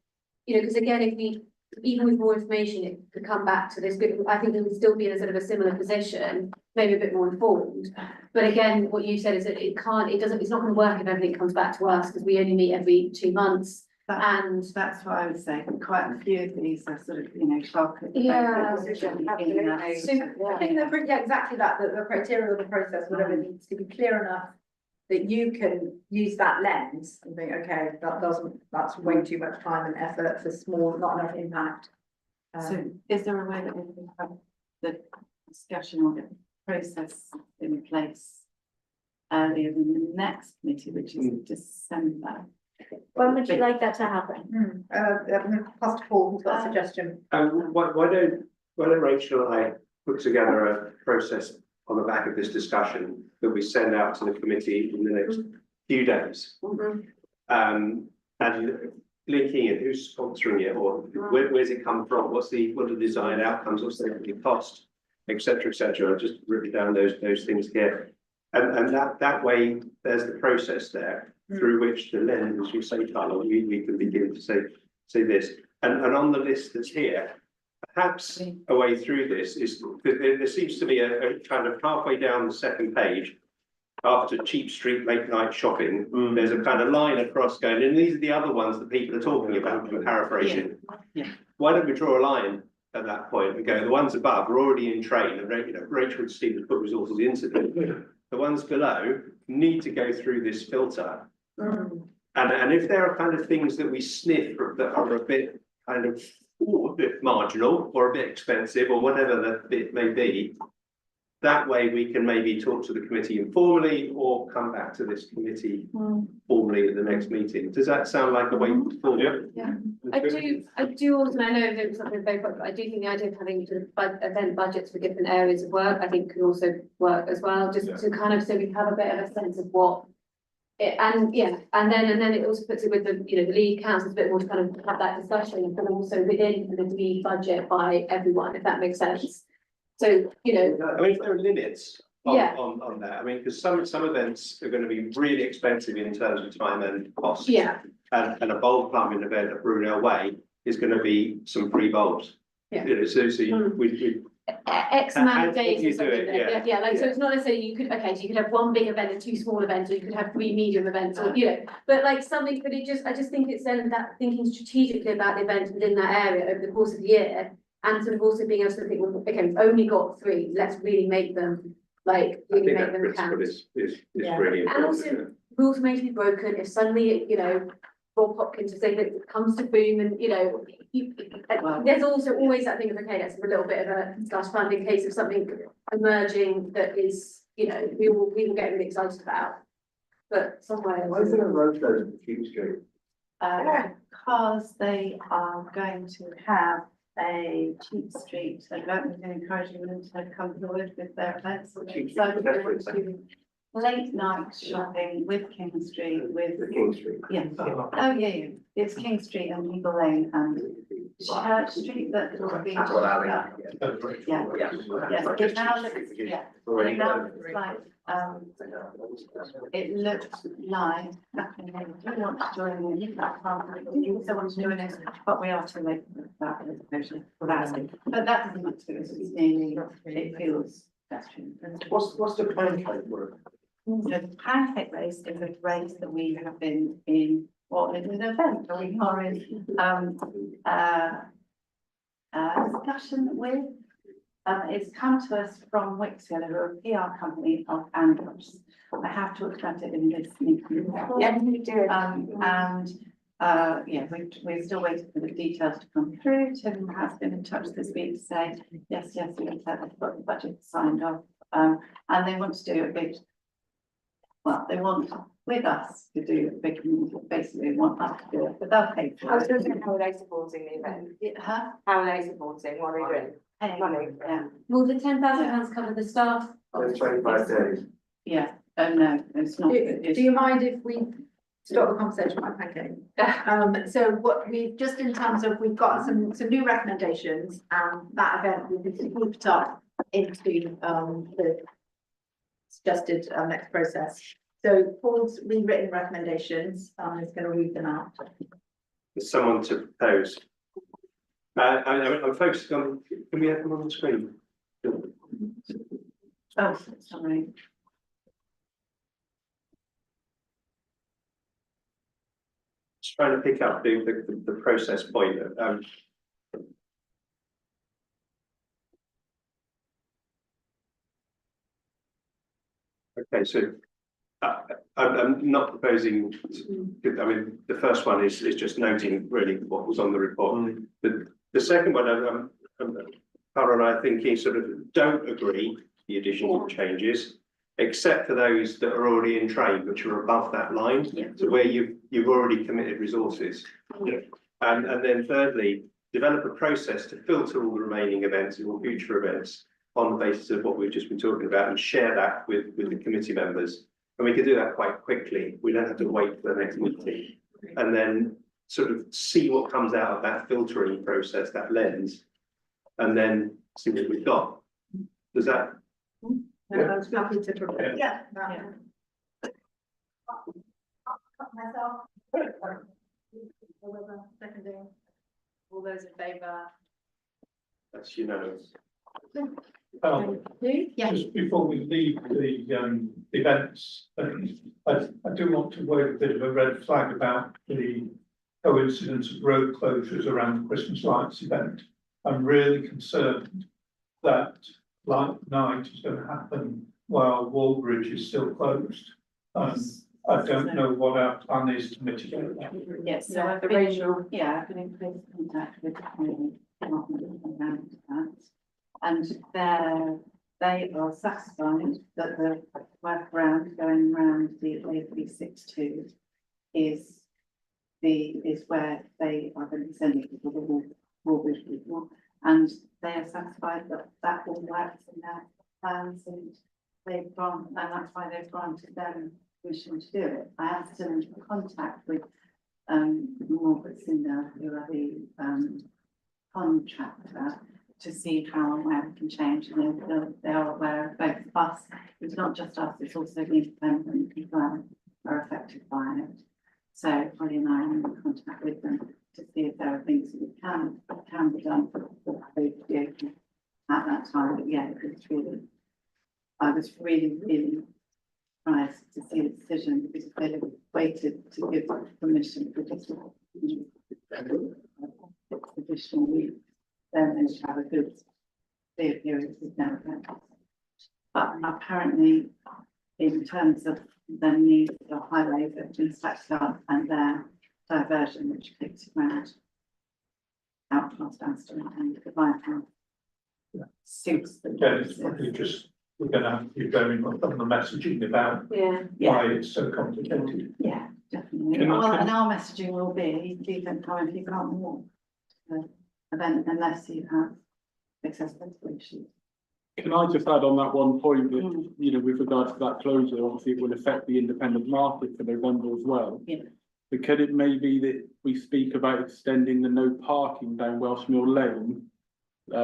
you know, because again, if we, even with more information, it could come back to this, but I think we would still be in a sort of a similar position, maybe a bit more informed. But again, what you said is that it's not gonna work if everything comes back to us, because we only meet every 2 months. And that's what I would say, quite a few of these are sort of, you know, shock. Yeah. So I think exactly that, the criteria of the process, whatever needs to be clear enough that you can use that lens and think, okay, that's way too much time and effort for small, not enough impact. So is there a way that we can have the discussion or the process in place earlier than the next committee, which is December? When would you like that to happen? Pass to Paul, who's got a suggestion. Why don't Rachel and I put together a process on the back of this discussion that we send out to the committee in the next few days? And linking it, who's sponsoring it, or where's it come from, what are the desired outcomes, what's the cost, et cetera, I've just written down those things here. And that way, there's the process there through which the lens, as you say, Carla, we can begin to say this. And on the list that's here, perhaps a way through this is, there seems to be a kind of halfway down the second page, after cheap street late night shopping, there's a kind of line across going, and these are the other ones that people are talking about, I'm paraphrasing. Yeah. Why don't we draw a line at that point and go, the ones above are already in train, and Rachel and Steve have put resources into them. The ones below need to go through this filter. And if there are kind of things that we sniff that are a bit kind of a bit marginal or a bit expensive or whatever the bit may be, that way we can maybe talk to the committee informally or come back to this committee formally at the next meeting. Does that sound like a way forward? Yeah, I do also, and I know it was something very, but I do think the idea of having sort of event budgets for different areas of work, I think could also work as well, just to kind of, so we have a bit of a sense of what it, and then it also puts it with the, the lead council, a bit more to kind of have that discussion, but also within the lead budget by everyone, if that makes sense. So, I mean, if there are limits Yeah. on that, I mean, because some events are going to be really expensive in terms of time and cost. Yeah. And a bulb plumbing event at Brunel Way is going to be some free bulbs. Yeah. So we X amount of How days do you or something, do it? yeah, like, so Yeah. it's not necessarily you could have one big event and two small events, or you could have three medium events, or, but like something, but I just think it's then that thinking strategically about the events within that area over the course of the year, and sort of also being able to think, well, okay, we've only got three, let's really make them, like, I really think make that them principle count. is Yeah. really And important. also- isn't it? Rules may be broken, if suddenly, Rob Hopkins is saying that it comes to boom and, there's also always that thing of, okay, let's have a little bit of a slash fund in case of something emerging that is, we will get really excited about. But somewhere. Why is there a road closed on Kew Street? Because they are going to have a cheap street event, we're encouraging them to come forward with their events. So Cheap they street, want to do late night shopping with King Street, with, The King Street. yeah, oh yeah, it's King Street and Eagle Lane and Church Street that will be. Apple Alley. Yeah, yes, it now looks, yeah, it now looks like, it looks like, we want to join in that part, we also want to do this, but we are too late for that, but that doesn't matter, it's nearly, it feels pedestrian. What's the pancake work? The pancake race is a race that we have been in, well, it's an event that we are in, discussion with. It's come to us from Wixfield, who are a PR company of Ambush. I have talked about it in this meeting. Yeah, you do. We're still waiting for the details to come through. Tim has been in touch this week to say, yes, they've got the budget signed off. And they want to do a big, well, they want with us to do a big, basically want us to do it, but they'll pay I for was it. going to say, how are they supporting the event? How are they supporting? What are they doing? Money. Yeah, Will the £10,000 cover the staff? There's 25 days. yeah, no, it's not. Do you mind if we stop the conversation about pancake? So what we, just in terms of, we've got some new recommendations, and that event will be grouped up into, the suggested, next process. So Paul's rewritten recommendations, is gonna read them out. There's someone to propose. I'm focusing on, can we have them on the screen? Oh, sorry. Just trying to pick up the process point. Okay, so I'm not proposing, I mean, the first one is just noting really what was on the report. The second one, Cara and I are thinking sort of don't agree the additions or changes, except for those that are already in train, which are above that line. So where you've already committed resources. And then thirdly, develop a process to filter all the remaining events or future events on the basis of what we've just been talking about, and share that with the committee members. And we can do that quite quickly. We don't have to wait for the next meeting. And then sort of see what comes out of that filtering process, that lens, and then see what we've got. Does that? I was happy to propose. Yeah. Myself. Seconding. All those in favour? That's unanimous. Yeah. Just before we leave the events, I do want to wave a bit of a red flag about the coincidence of road closures around the Christmas lights event. I'm really concerned that light night is going to happen while Wallbridge is still closed. I don't know what our plan is to mitigate that. Yes, so I've been, I've been in close contact with the planning department around that. And they are satisfied that the workaround going around the A362 is where they are going to be sending people to Wallbridge people. And they are satisfied that that all works in their plans, and and that's why they've granted them permission to do it. I am still in contact with Margaret Cinder, who are the contractor, to see how and where we can change. And they are aware of both of us. It's not just us, it's also the independent people are affected by it. So Holly and I are in contact with them to see if there are things that can be done for at that time. But yeah, I was really surprised to see the decision, because if they had waited to give permission for just additional weeks, then they should have a good clear period with no events. But apparently, in terms of the need for highways that have been stacked up and their diversion, which takes around out past Aston and the bypass, suits the. Yeah, it's probably just, we're going to have to be very much on the messaging about Yeah. why it's so complicated. Yeah, definitely. Well, and our messaging will be, you don't come if you can't walk to the event unless you have accessibility issues. Can I just add on that one point that, you know, with regards to that closure, obviously it will affect the independent market for November as well. Yeah. But could it may be that we speak about extending the no parking down Welsh Mill Lane?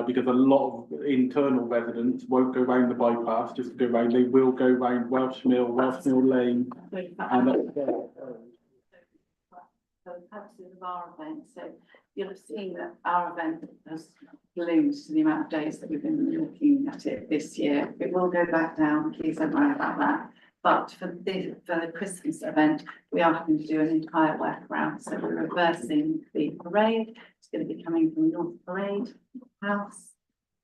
Because a lot of internal residents won't go round the bypass just to go round, they will go round Welsh Mill Lane. And that's For the purposes of our event, so you'll have seen that our event has ballooned to the amount of days that we've been looking at it this year. It will go back down, please don't worry about that. But for the Christmas event, we are having to do an entire workaround. So we're reversing the parade. It's going to be coming from North Parade House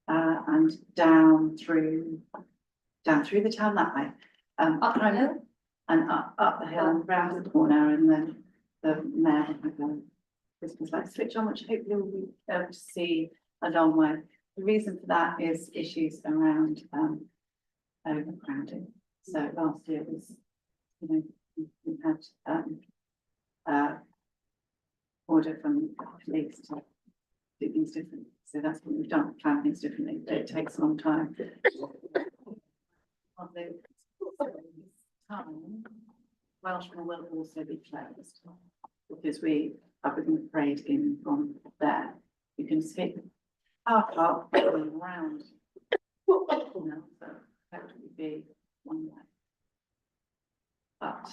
and down through the town that way, up the hill and up the hill and round the corner, and then the mayor will have a Christmas light switch on, which hopefully we'll be able to see a long way. The reason for that is issues around overcrowding. So last year was, you know, we had order from the police to do things differently. So that's what we've done, plan things differently. It takes a long time. On the time, Welsh Mill will also be closed because we are putting the parade in from there. You can skip our park around. So that would be one way. But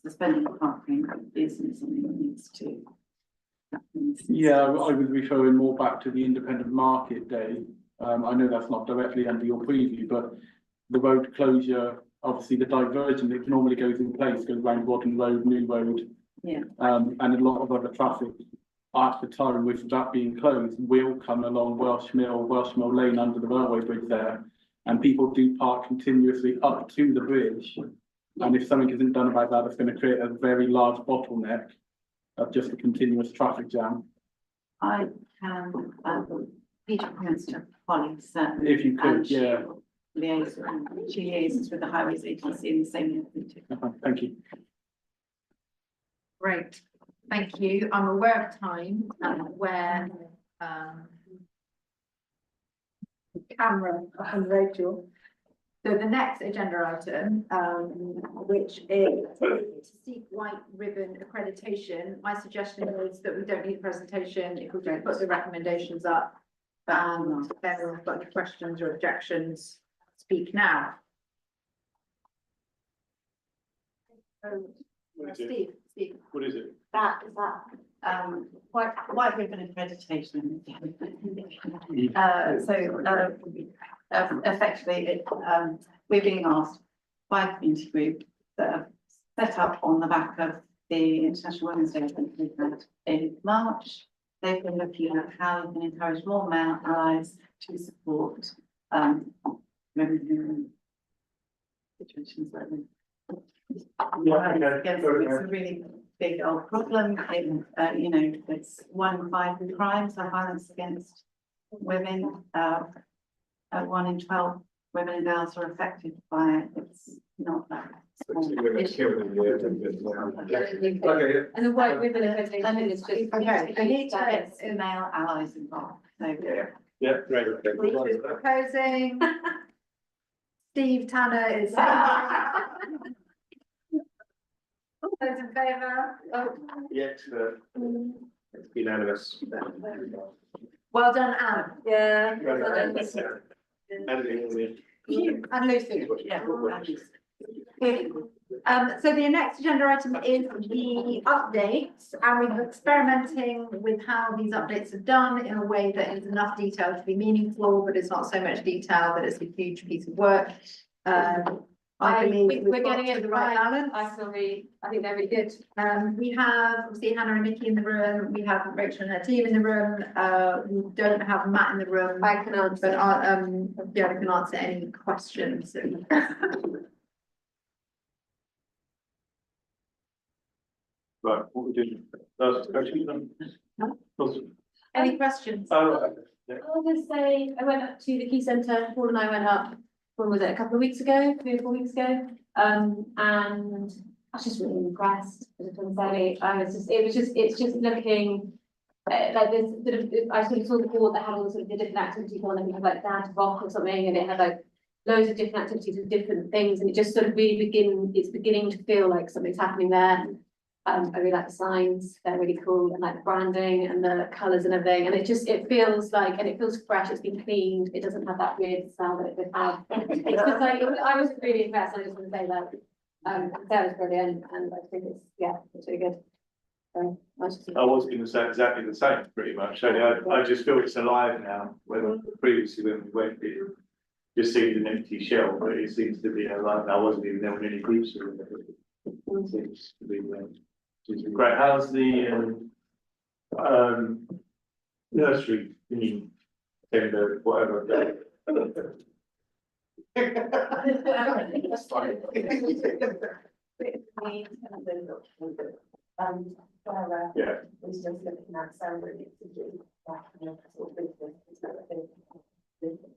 suspending parking isn't something that needs to. yeah, I was referring more back to the independent market day. I know that's not directly under your preview, but the road closure, obviously the diversion that normally goes in place goes around Wadden Road, New Road. Yeah. And a lot of other traffic at the time with that being closed will come along Welsh Mill Lane under the railway bridge there. And people do park continuously up to the bridge. And if something isn't done about that, it's going to create a very large bottleneck of just a continuous traffic jam. I can, Peter comments to Holly, certainly. If you could, and yeah. She liaises with the highways agency in the same way. Thank you. Great, thank you. I'm aware of time and where Camera and Rachel. So the next agenda item, which is to seek white ribbon accreditation, my suggestion is that we don't need a presentation, if we don't put the recommendations up. And if anyone's got any questions or objections, speak now. What is it? Steve. What is it? That is that, white ribbon accreditation. Effectively, we're being asked by a community group that have set up on the back of the International Women's Day event we had in March. They've been looking at how we can encourage more male allies to support women who are in situations like this. It's a really big old problem. You know, it's 1 in 5 crimes are violence against women. 1 in 12 women and girls are affected by it. It's not that. Women killed in the Okay, And the white ribbon accreditation is just. Okay, I need to get male allies involved. So, Yeah, great. Lisa is proposing. Steve Tanner is. All those in favour? Yes, it's unanimous. Well done, Anne. Yeah. And Lucy. Yeah. So the next agenda item is the updates, and we've been experimenting with how these updates are done in a way that is enough detail to be meaningful, but it's not so much detail that it's a huge piece of work. I believe We're getting it the right balance. I think they're really good. We have obviously Hannah and Nikki in the room. We have Rachel and her team in the room. We don't have Matt in the room. I can answer. But yeah, we can answer any questions. Right, what we doing? Last question. Any questions? Oh, I'll just say, I went up to the Key Centre, Paul and I went up, when was it, a couple of weeks ago, 3 or 4 weeks ago? And I was just really impressed, I was gonna say, it's just looking, like this, sort of, I sort of saw the board that had all the sort of the different activities on, and we had like Dance Rock or something, and it had like loads of different activities with different things, and it just sort of really it's beginning to feel like something's happening there. I really like the signs, they're really cool, and like the branding and the colours and everything, and it feels like, and it feels fresh, it's been cleaned, it doesn't have that weird smell that it did have. It's just like, I was really impressed, I just want to say that, that was brilliant, and I think it's really good. So, I was going to say exactly the same, pretty much. I just feel it's alive now, whether previously when we went, it just seemed an empty shell, but it seems to be alive. I wasn't even there when any groups were in it. Seems to be great. How's the nursery thingy, tender, whatever? That's fine. Yeah. We're just looking at salary to do that kind of sort of business.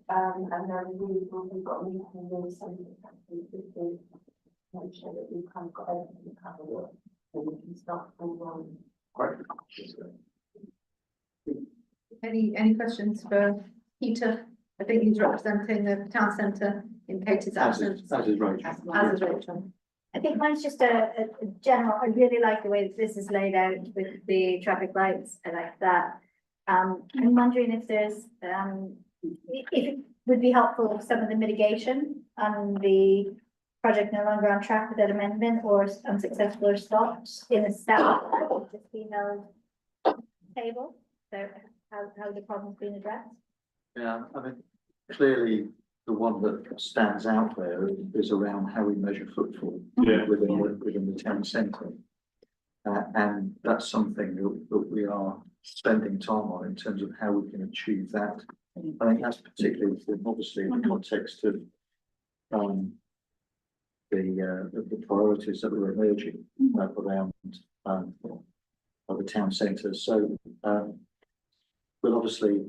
And then we've got a meeting with somebody to make sure that we've kind of got everything covered, so we can start on. Great. Any questions for Peter? I think he's representing the town centre in Katie's absence. As is Rachel. As is Rachel. I think mine's just a general, I really like the way that this is laid out with the traffic lights, I like that. I'm wondering if there's, if it would be helpful if some of the mitigation on the project no longer on track without amendment or unsuccessful or stopped in a staff, just be held table, so how the problem's been addressed. Yeah, I mean, clearly the one that stands out there is around how we measure footfall within the town centre. And that's something that we are spending time on in terms of how we can achieve that. I think that's particularly obviously in the context of the priorities that were emerging around the town centre. So we'll obviously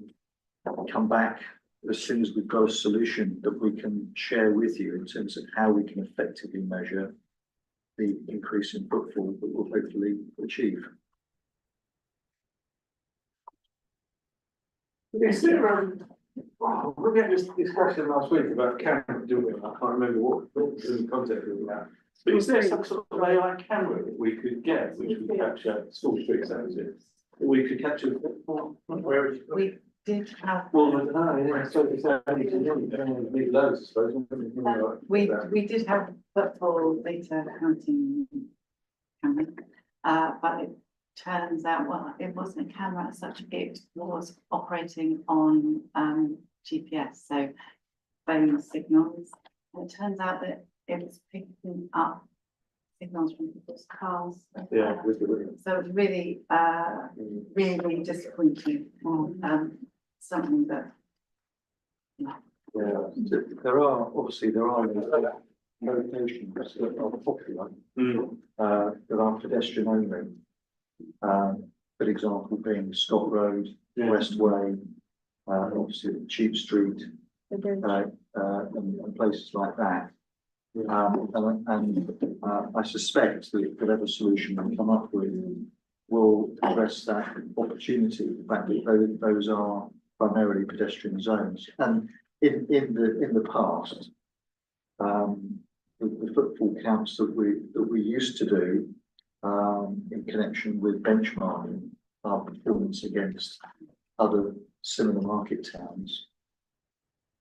come back as soon as we've got a solution that we can share with you in terms of how we can effectively measure the increase in footfall that we'll hopefully achieve. Is there Oh, we had this discussion last week about camera, didn't we? I can't remember what was in the context of that. But is there some sort of AI camera that we could get, which would capture school street sounds? That we could capture where it's. We did have, Well, I don't know, yeah, so it's need loads, I suppose. we did have football data counting camera, but it turns out, well, it wasn't a camera as such, it was operating on GPS, so phone signals. And it turns out that it was picking up signals from people's cars. Yeah, with the. So it was really, really disappointing, something that. Yeah, there are locations that are popular, that are pedestrian only. Good example being Scott Road, West Way, obviously Tube Street, and places like that. I suspect that whatever solution we come up with will address that opportunity, the fact that those are primarily pedestrian zones. And in the past, the footfall counts that we used to do in connection with benchmarking our performance against other similar market towns,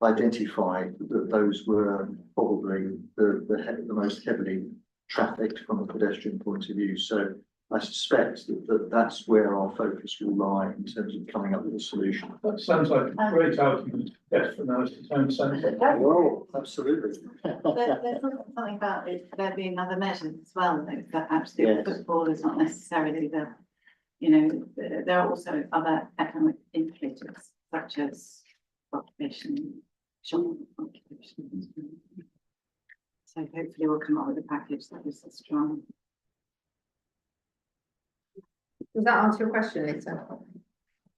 identified that those were probably the most heavily trafficked from a pedestrian point of view. So I suspect that that's where our focus will lie in terms of coming up with a solution. That sounds like a great argument, yes, for now, it's town centre. Well, absolutely. There's also something about it, there being other measures as well, that actually Yes. football is not necessarily there are also other economic indicators such as occupation, shop occupation. So hopefully we'll come up with a package that is strong. Does that answer your question, Lisa?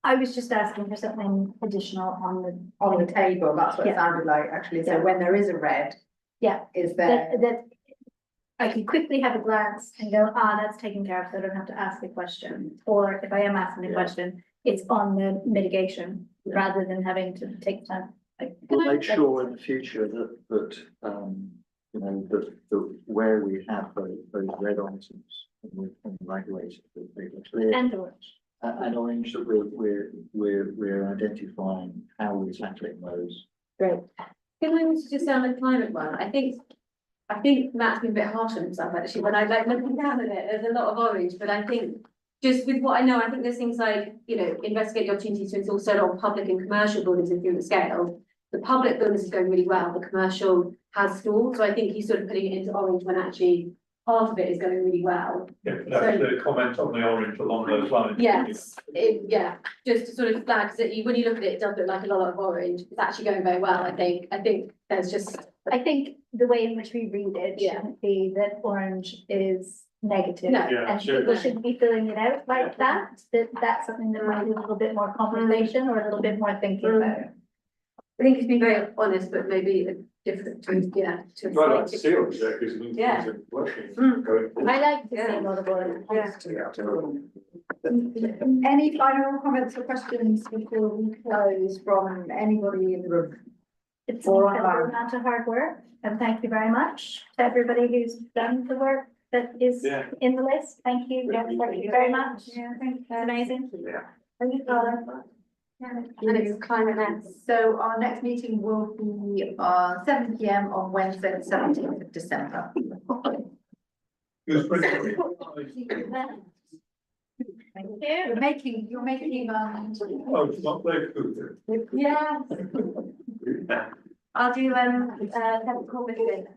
I was just asking for something additional on On the table, that's what it Yeah. sounded like, actually, so Yeah. when there is a red, yeah, is there? that I can quickly have a glance and go, that's taken care of, so I don't have to ask the question. Or if I am asking the question, it's on the mitigation rather than having to take time. We'll make sure in the future that you know, that where we have those red items and regulated, that they are clear. And orange. And orange, that we're identifying how we're tackling those. Great. Can I also just sound the climate one? I think Matt's been a bit harsh on himself actually, when I like looking down at it, there's a lot of orange, but I think just with what I know, I think there's things like, investigate the opportunities to install solar on public and commercial buildings in the scale. The public buildings is going really well, the commercial has stalled, so I think he's sort of putting it into orange when actually half of it is going really well. Yeah, that's the comment on the orange along those lines. Yes, just to sort of flag, because when you look at it, it does look like a lot of orange, it's actually going very well, I think there's just. I think the way in which we read it Yeah. shouldn't be that orange is negative. No. Yeah, And sure. people shouldn't be filling it out like that, that's something that might be a little bit more conversation or a little bit more thinking about. I think he's been very honest, but maybe a different, to. I'd like to see it, because it means Yeah. things are working. Mm. Going forward. I like to see a lot of orange. Any final comments or questions before we close from anybody in the room? It's an Or incredible online. amount of hard work, and thank you very much to everybody who's done the work that is Yeah. in the list. Thank you, thank you very much. Yeah, thank you. It's amazing. Yeah. Thank you, Paula. And it's climate next. So our next meeting will be 7 PM on Wednesday, the 17th of December. Who's bringing it? Thank you. You're making, Oh, it's not their food. Yeah. I'll do, have a call with you.